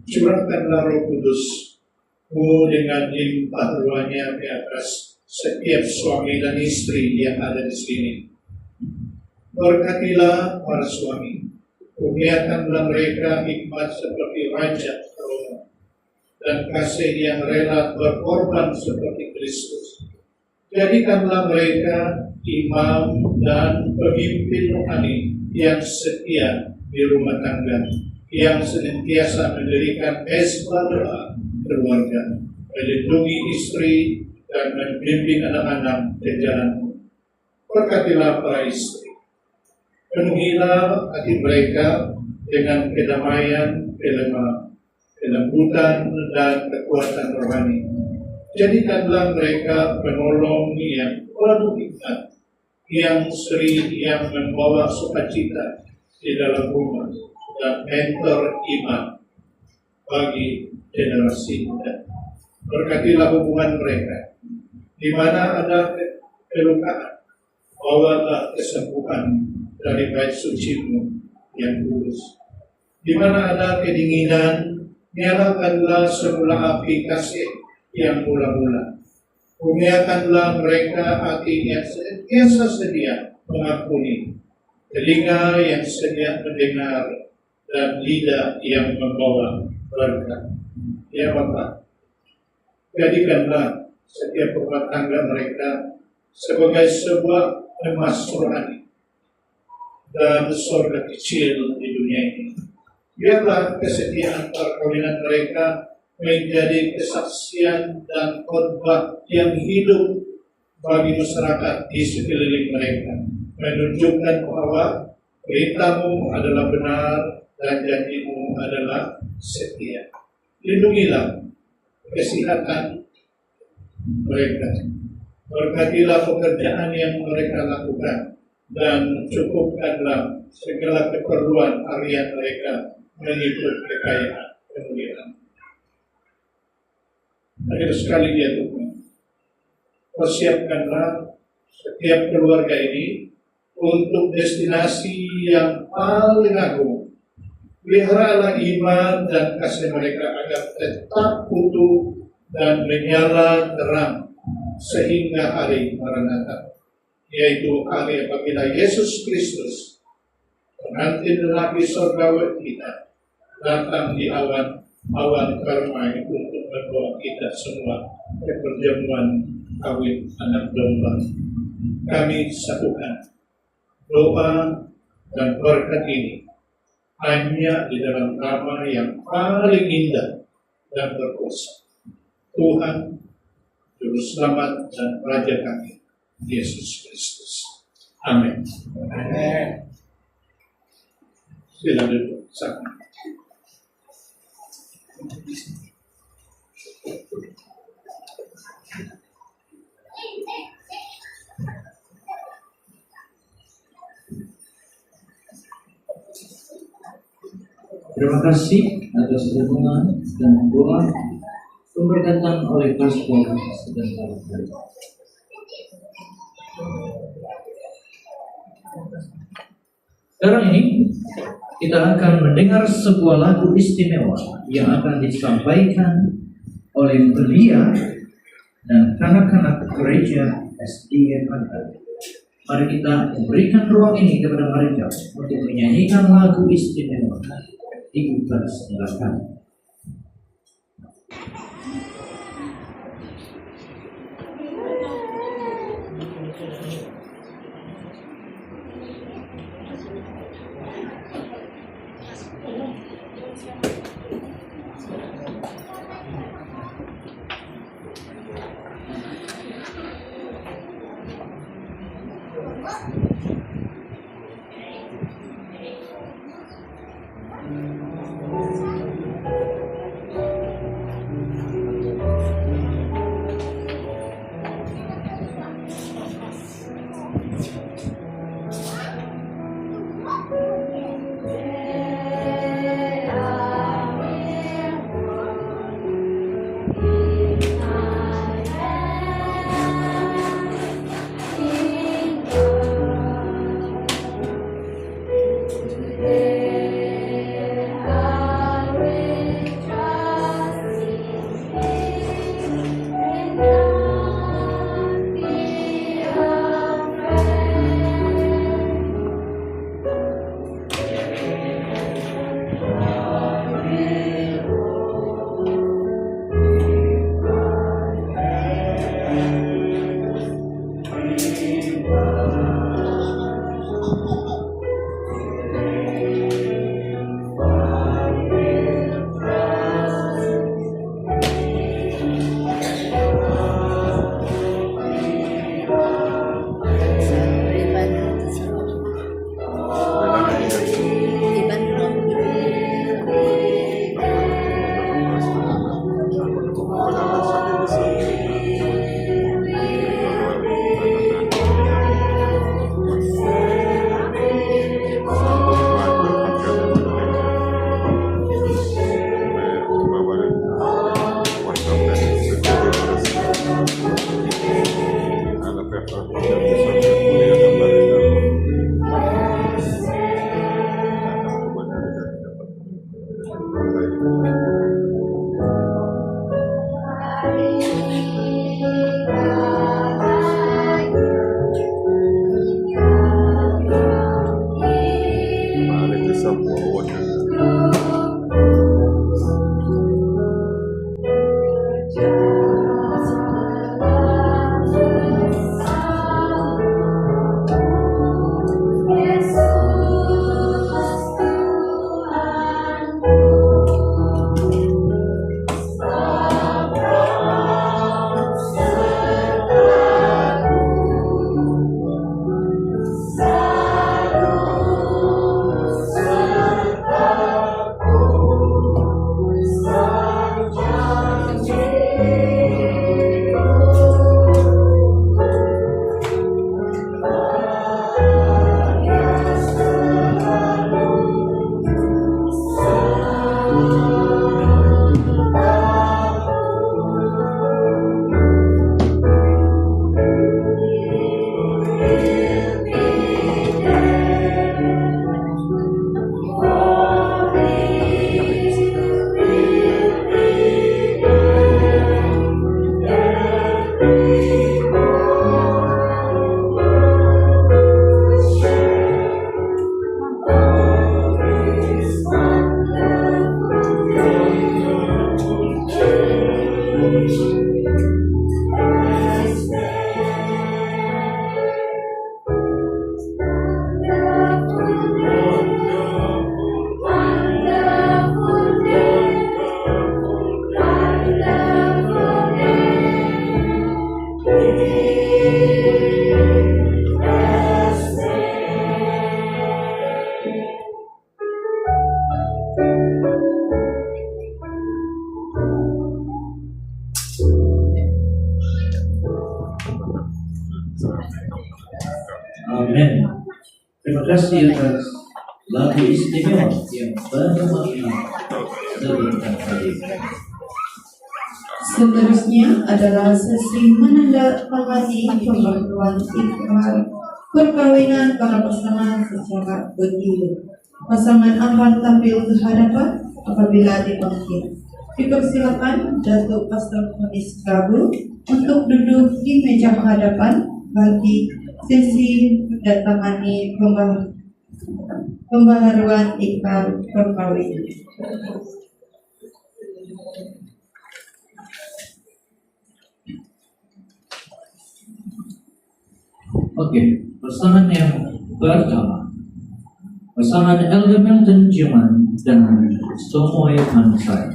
[SPEAKER 6] curahkanlah Roh Kudus-Mu dengan limpah ruahnya di atas setiap suami dan istri yang ada di sini. Berkatilah para suami, kurniakanlah mereka hikmat seperti Raja Salomo dan kasih yang rela berkorban seperti Kristus. Jadikanlah mereka imam dan pemimpin rohani yang setia di rumah tangga, yang senantiasa mendirikan mesbah doa keluarga, melindungi istri dan membimbing anak-anak ke jalan-Mu. Berkatilah para istri, penuhilah hati mereka dengan kedamaian, kelembutan, dan kekuatan rohani. Jadikanlah mereka penolong yang penuh hikmat, yang membawa sukacita di dalam rumah, dan mentor iman bagi generasi muda. Berkatilah hubungan mereka, di mana ada kelukaan, bawalah kesembuhan dari bait suci-Mu yang kudus. Di mana ada kedinginan, nyalakanlah semula api kasih yang mula-mula. Kurniakanlah mereka hati yang senantiasa sedia mengampuni, telinga yang sedia mendengar, dan lidah yang membawa berkat. Ya Bapa, jadikanlah setiap rumah tangga mereka sebagai sebuah emas rohani dan surga kecil di dunia ini. Biarlah kesetiaan perkawinan mereka menjadi kesaksian dan khotbah yang hidup bagi masyarakat di sekeliling mereka, menunjukkan bahwa perintah-Mu adalah benar dan janji-Mu adalah setia. Lindungilah kesehatan mereka, berkatilah pekerjaan yang mereka lakukan, dan cukupkanlah segala keperluan harian mereka mengikut kekayaan kemuliaan. Akhir sekali ya Tuhan, persiapkanlah setiap keluarga ini untuk destinasi yang paling agung. Peliharalah iman dan kasih mereka agar tetap utuh dan menyala terang sehingga hari Maranatha, yaitu hari apabila Yesus Kristus, pengantin lelaki surgawi kita, datang di awan permai untuk membawa kita semua ke perjamuan kawin anak domba. Kami satukan doa dan berkat ini hanya di dalam nama yang paling indah dan berkuasa, Tuhan, Juru Selamat dan Raja kami, Yesus Kristus. Amin. Amin. Silakan duduk.
[SPEAKER 1] Terima kasih atas dukungan dan doa pemberkatan oleh Pastor sebentar lagi. Sekarang ini kita akan mendengar sebuah lagu istimewa yang akan disampaikan oleh belia dan kanak-kanak gereja SDN Antar. Mari kita memberikan ruang ini kepada mereka untuk menyanyikan lagu istimewa. Dibuka silakan. Amin. Terima kasih atas lagu istimewa yang bermakna sebentar tadi.
[SPEAKER 2] Seterusnya adalah sesi menandatangani pembaharuan ikrar perkawinan para pasangan secara bergilir. Pasangan akan tampil ke hadapan apabila dipanggil. Dipersilakan Datuk Pastor Fonis Gabu untuk duduk di meja hadapan bagi sesi menandatangani pembaharuan ikrar perkawinan.
[SPEAKER 1] Oke, pasangan yang pertama, pasangan Elga Milton Juman dan Somoy Mansai.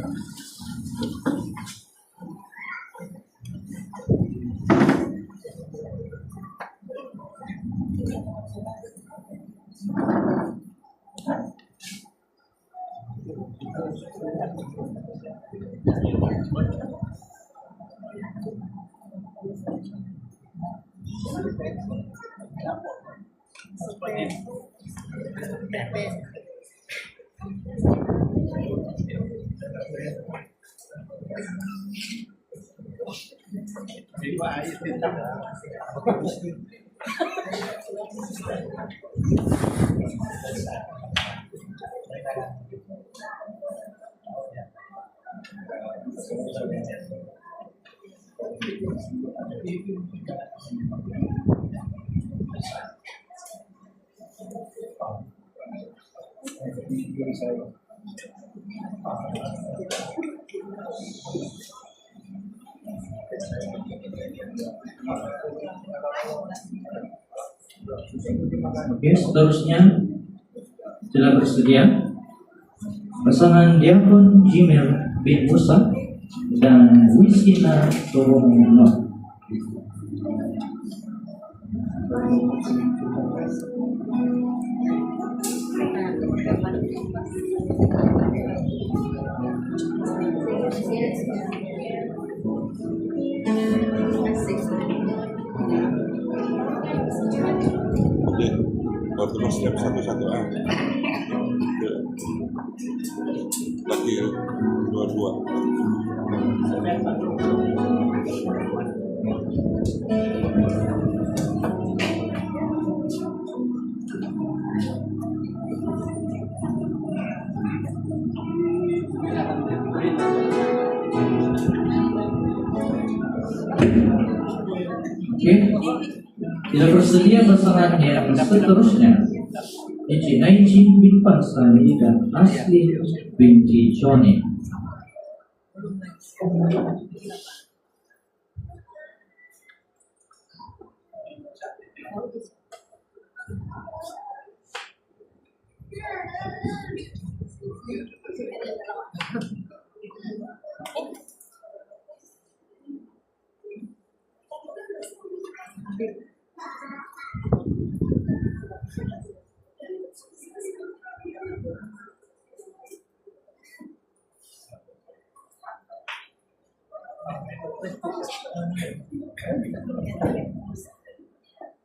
[SPEAKER 1] Oke, seterusnya telah bersedia pasangan Diakon Jimel bin Musa dan Wisina Toromono.
[SPEAKER 4] Baru terus step satu-satu lagi dua-dua.
[SPEAKER 1] Oke, tidak bersedia pasangan yang seterusnya, Eci Naijin bin Pansari dan Asli binti Joni.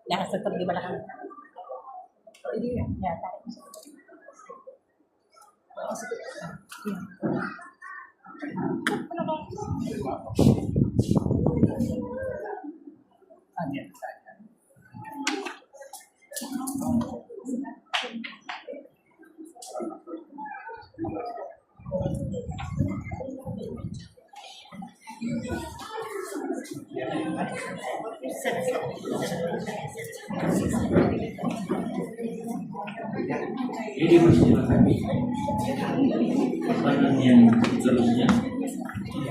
[SPEAKER 5] Jangan tetap di belakang. Ini ya, tarik.
[SPEAKER 1] Jadi persilakan pasangan yang seterusnya,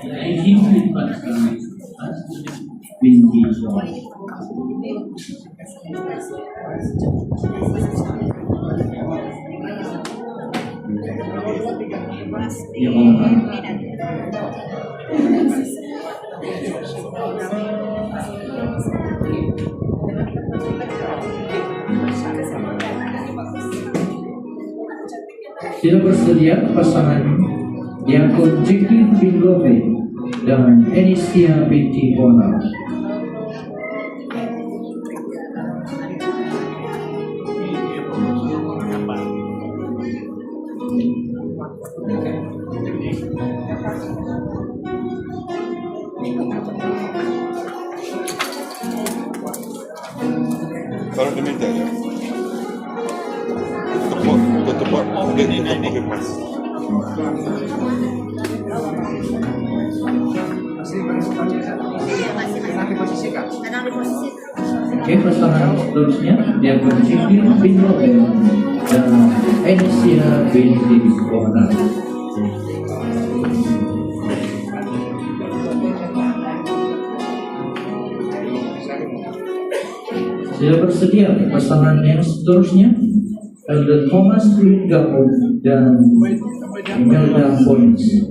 [SPEAKER 1] Naijin bin Pansari, Asli binti Joni. Ya Allah. Tidak bersedia pasangan Diakon Jeki bin Love dan Enisia binti Bona.
[SPEAKER 4] itu buat konfirmasi.
[SPEAKER 1] Oke, pasangan seterusnya dia berpikir bin Robin dan Edisia binti Kohana. Sudah bersedia pasangan yang seterusnya Elder Thomas Ringgau dan Imelda Boyens.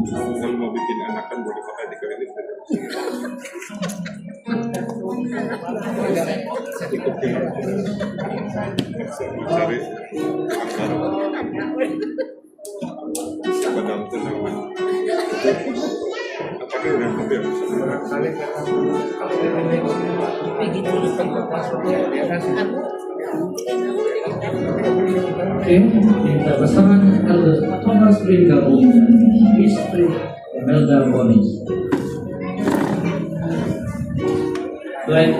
[SPEAKER 4] Kalau mau bikin anak kan boleh pakai di klinik. Cari benang tenangan. Apakah udah mobil?
[SPEAKER 1] Oke, kita pasangan Elder Thomas Ringgau dan istri Imelda Boyens. Baik.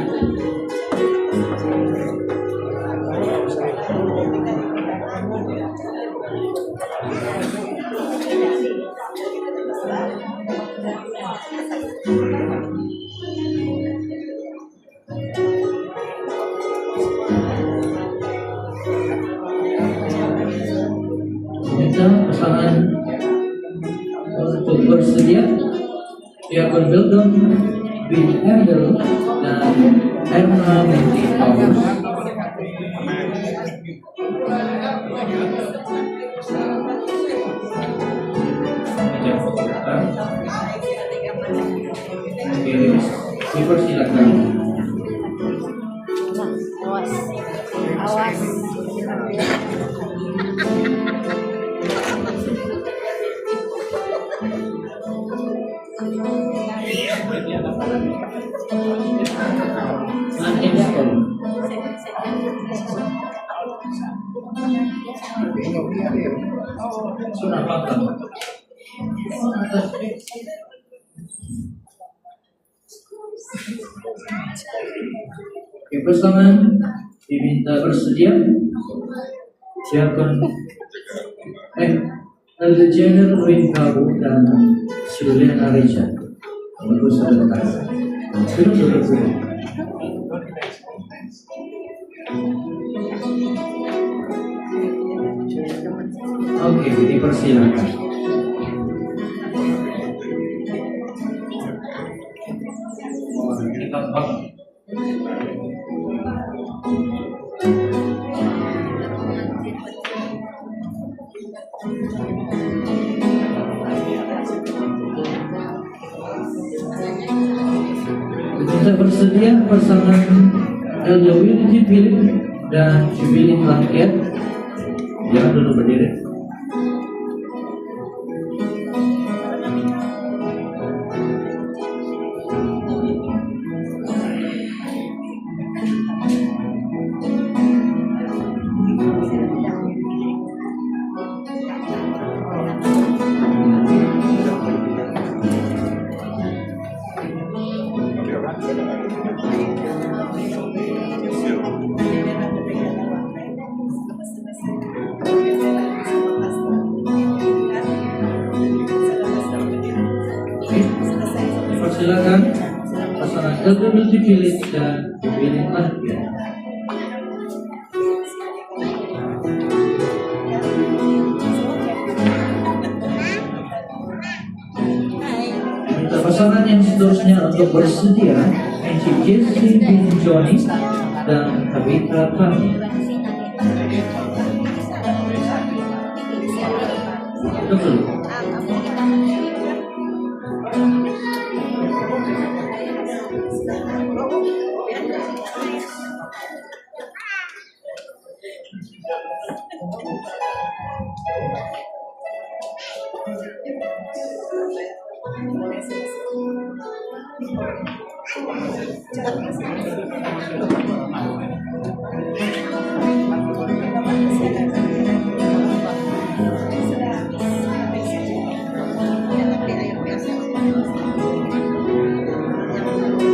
[SPEAKER 1] Minta pasangan untuk bersedia Diakon Bildon bin Handel dan Erna binti Paulus. Oke, dipersilakan.
[SPEAKER 5] Awas.
[SPEAKER 1] Sudah paham. Oke, pasangan diminta bersedia. Siapkan Elder General Ringgau dan Juliana Richard. Bagus sebentar. Sudah. Oke, dipersilakan. Ini gampang. Kita bersedia pasangan Elder Willy Philip dan Jubilee Langket. Jangan dulu berdiri. Silakan pasangan Elder Willy Philip dan Jubilee Langket. Pasangan yang seterusnya untuk bersedia Encik Jesse bin Johnny dan Tabitha Kami. Betul.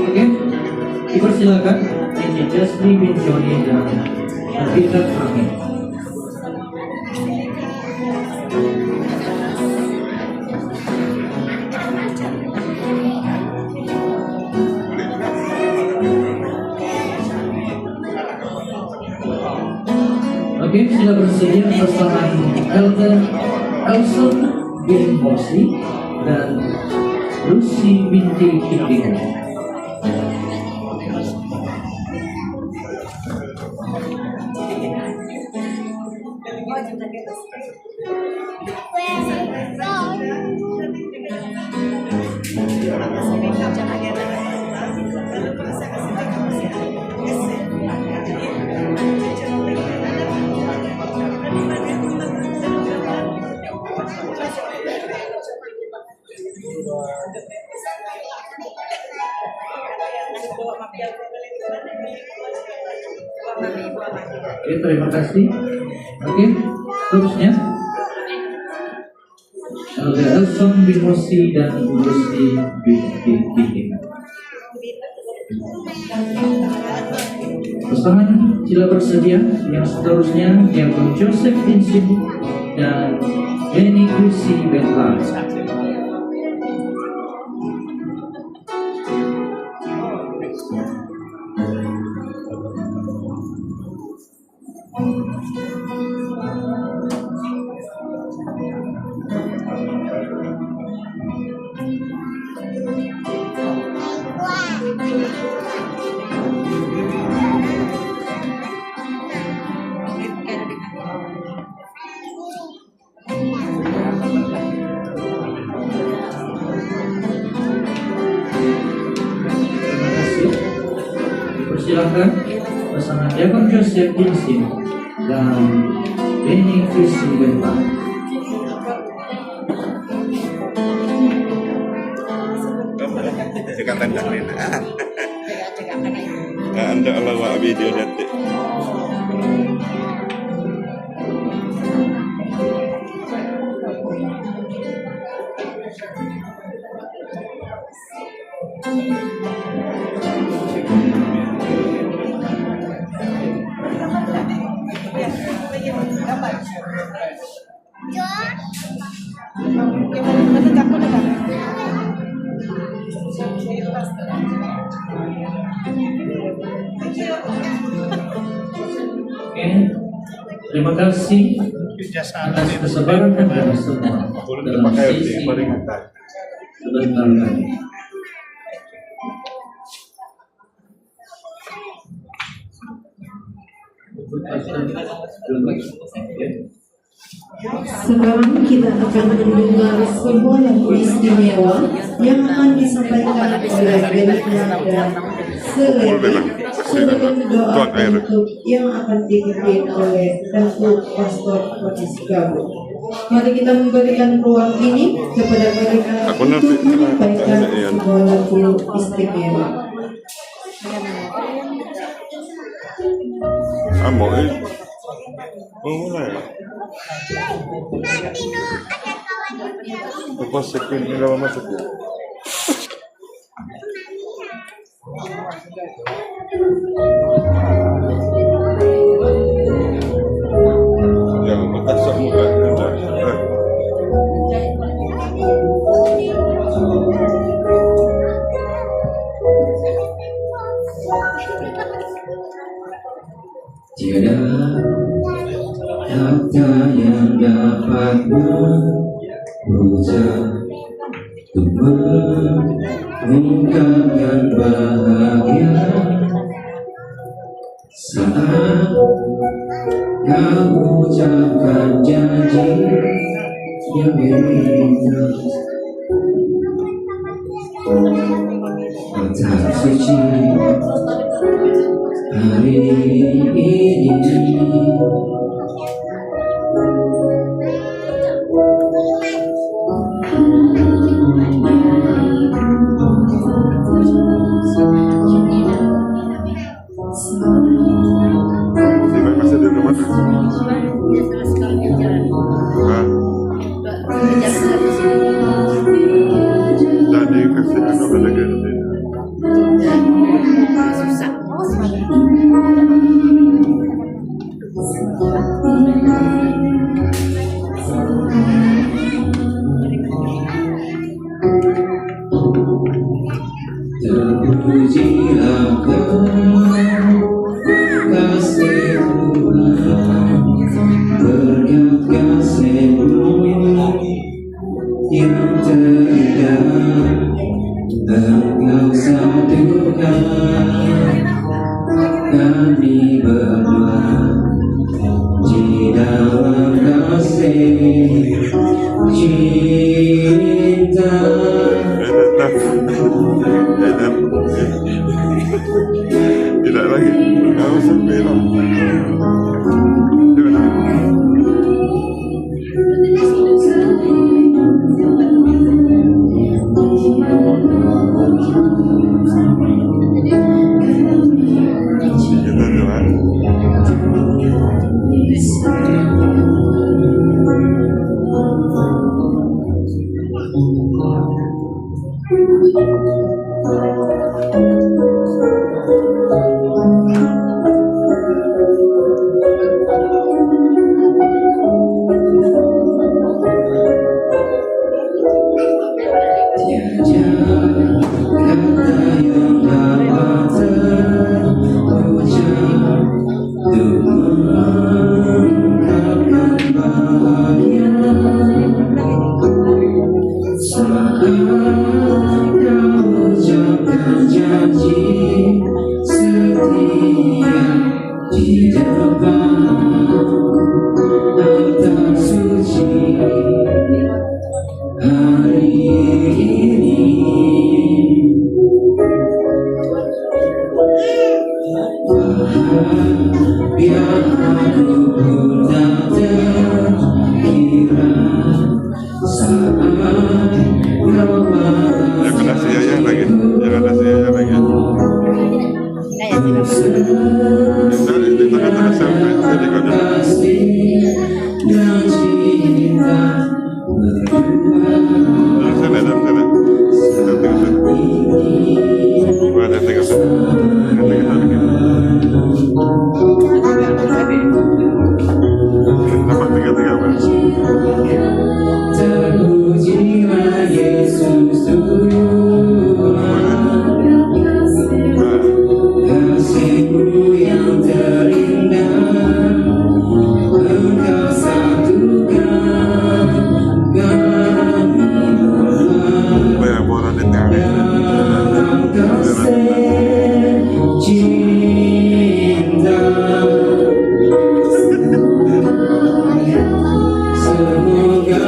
[SPEAKER 1] Oke, dipersilakan Ini Jasli bin Joni dan Nabila Amin. Oke, sudah bersedia pasangan Elder Elson bin Mosi dan Lucy binti Indiko. Oke, terima kasih. Oke, terusnya Elder Elson bin Mosi dan Lucy binti Indiko. Pasangan sila bersedia. Yang seterusnya Diakon Joseph bin Sibu dan Benny Chrissy Betlar. Silakan pasangan Diakon Joseph bin Sibu dan Benny Chrissy Betlar.
[SPEAKER 4] Cakap tanda ni. Anda Allah video nanti.
[SPEAKER 1] Oke, terima kasih atas kesabaran Anda semua dalam sesi sebentar lagi.
[SPEAKER 2] Sekarang kita akan mendengar sebuah lagu istimewa yang akan disampaikan oleh Belinda Selebi doa untuk yang akan dipimpin oleh Datuk Pastor Kotis Gabu. Mari kita memberikan ruang ini kepada mereka untuk menyampaikan sebuah lagu istimewa.
[SPEAKER 4] Amo mulai. Lepas sekian ini lama masuk ya. Ya, makan semua.
[SPEAKER 1] Tiada kata yang dapat berucap untuk mengungkapkan bahagia saat kau ucapkan janji yang indah atas suci hari ini.
[SPEAKER 4] Jadi kasih aku pada ganti.
[SPEAKER 5] Susah. Oh, semangat.
[SPEAKER 1] Terpujilah Kau, kasih Tuhan, berkat kasih-Mu yang terindah, Engkau satukan kami berdua di dalam kasih cinta.
[SPEAKER 4] Tidak lagi, kau sampai lah. Kita doa. Jangan kasih ayah lagi. Jangan kasih ayah lagi. Di tengah-tengah sampai jadi kau dalam sana, dalam sana. Dalam tengah sana. Mana tengah sana? Tengah sana. Nampak tiga-tiga apa?
[SPEAKER 1] Terpujilah Yesus Tuhan, kasih-Mu yang terindah, Engkau satukan kami
[SPEAKER 4] Banyak bola di tengah.
[SPEAKER 1] dalam kasih cinta. Semoga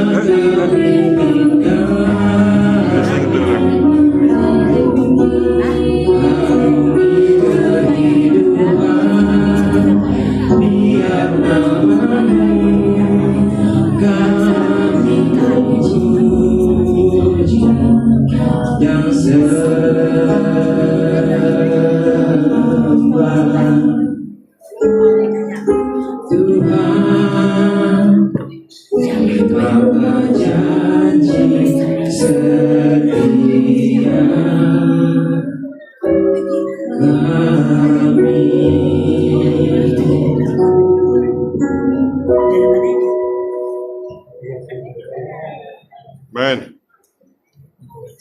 [SPEAKER 4] Ben,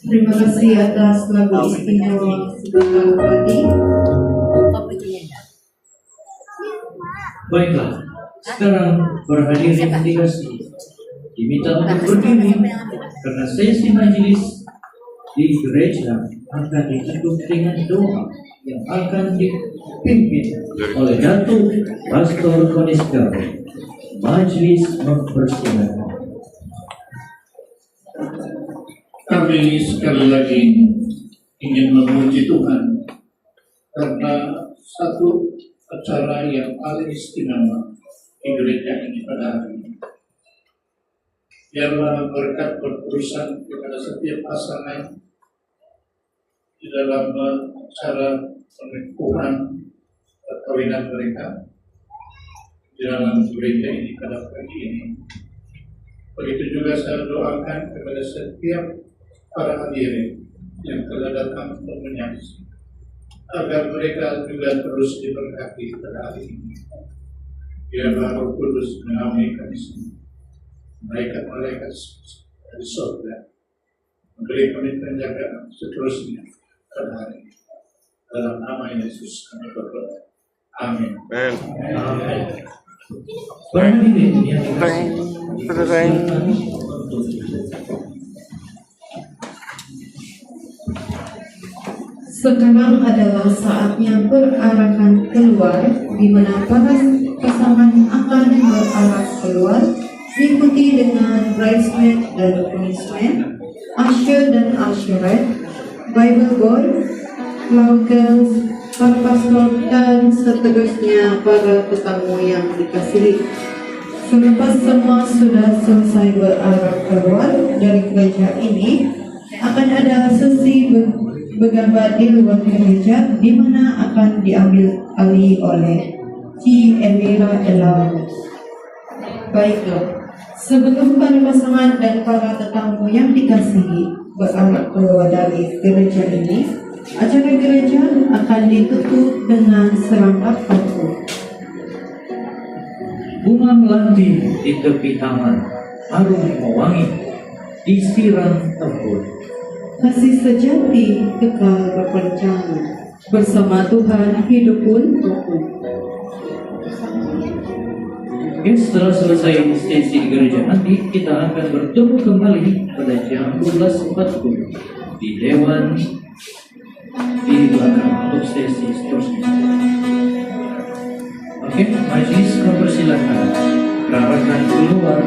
[SPEAKER 2] Terima kasih atas lagu istimewa sebentar tadi.
[SPEAKER 1] Baiklah, sekarang berhadirin dikasih diminta untuk berdiri karena sesi majelis di gereja akan ditutup dengan doa yang akan dipimpin oleh Datuk Pastor Koniska. Majelis mempersilakan.
[SPEAKER 6] Kami sekali lagi ingin memuji Tuhan karena satu acara yang paling istimewa di gereja ini pada hari ini. Biarlah berkat berurusan kepada setiap pasangan di dalam cara pernikahan perkawinan mereka di dalam gereja ini pada pagi ini. Begitu juga saya doakan kepada setiap para hadirin yang telah datang untuk menyaksikan, agar mereka juga terus diberkati pada hari ini. Biarlah Roh Kudus menaungi kami semua, malaikat-malaikat dari surga, memberi kami penjagaan seterusnya pada hari ini. Dalam nama Yesus kami berdoa. Amin.
[SPEAKER 4] Men.
[SPEAKER 6] Amin.
[SPEAKER 1] Para hadirin yang
[SPEAKER 4] Teng.
[SPEAKER 1] dikasihi,
[SPEAKER 2] Sekarang adalah saatnya berarahan keluar, di mana para pasangan akan berarah keluar, diikuti dengan bridesmaid dan groomsmen, usher dan usherette, Bible boy, flower girls, para pastor, dan seterusnya para tetamu yang dikasihi. Selepas semua sudah selesai berarah keluar dari gereja ini, akan ada sesi bergambar di luar gereja, di mana akan diambil alih oleh Ci Elvira Ella. Baiklah, sebelum para pasangan dan para tetamu yang dikasihi berarah keluar dari gereja ini, acara gereja akan ditutup dengan serangkap pantun.
[SPEAKER 1] bunga melati di tepi taman, harum mewangi, disiram embun.
[SPEAKER 2] Kasih sejati kekal berpanjangan, bersama Tuhan hidup pun rukun.
[SPEAKER 1] Oke, setelah selesai sesi di gereja nanti, kita akan bertemu kembali pada jam 12.40 di Dewan di belakang untuk sesi seterusnya. Oke, majelis mempersilahkan perarakan keluar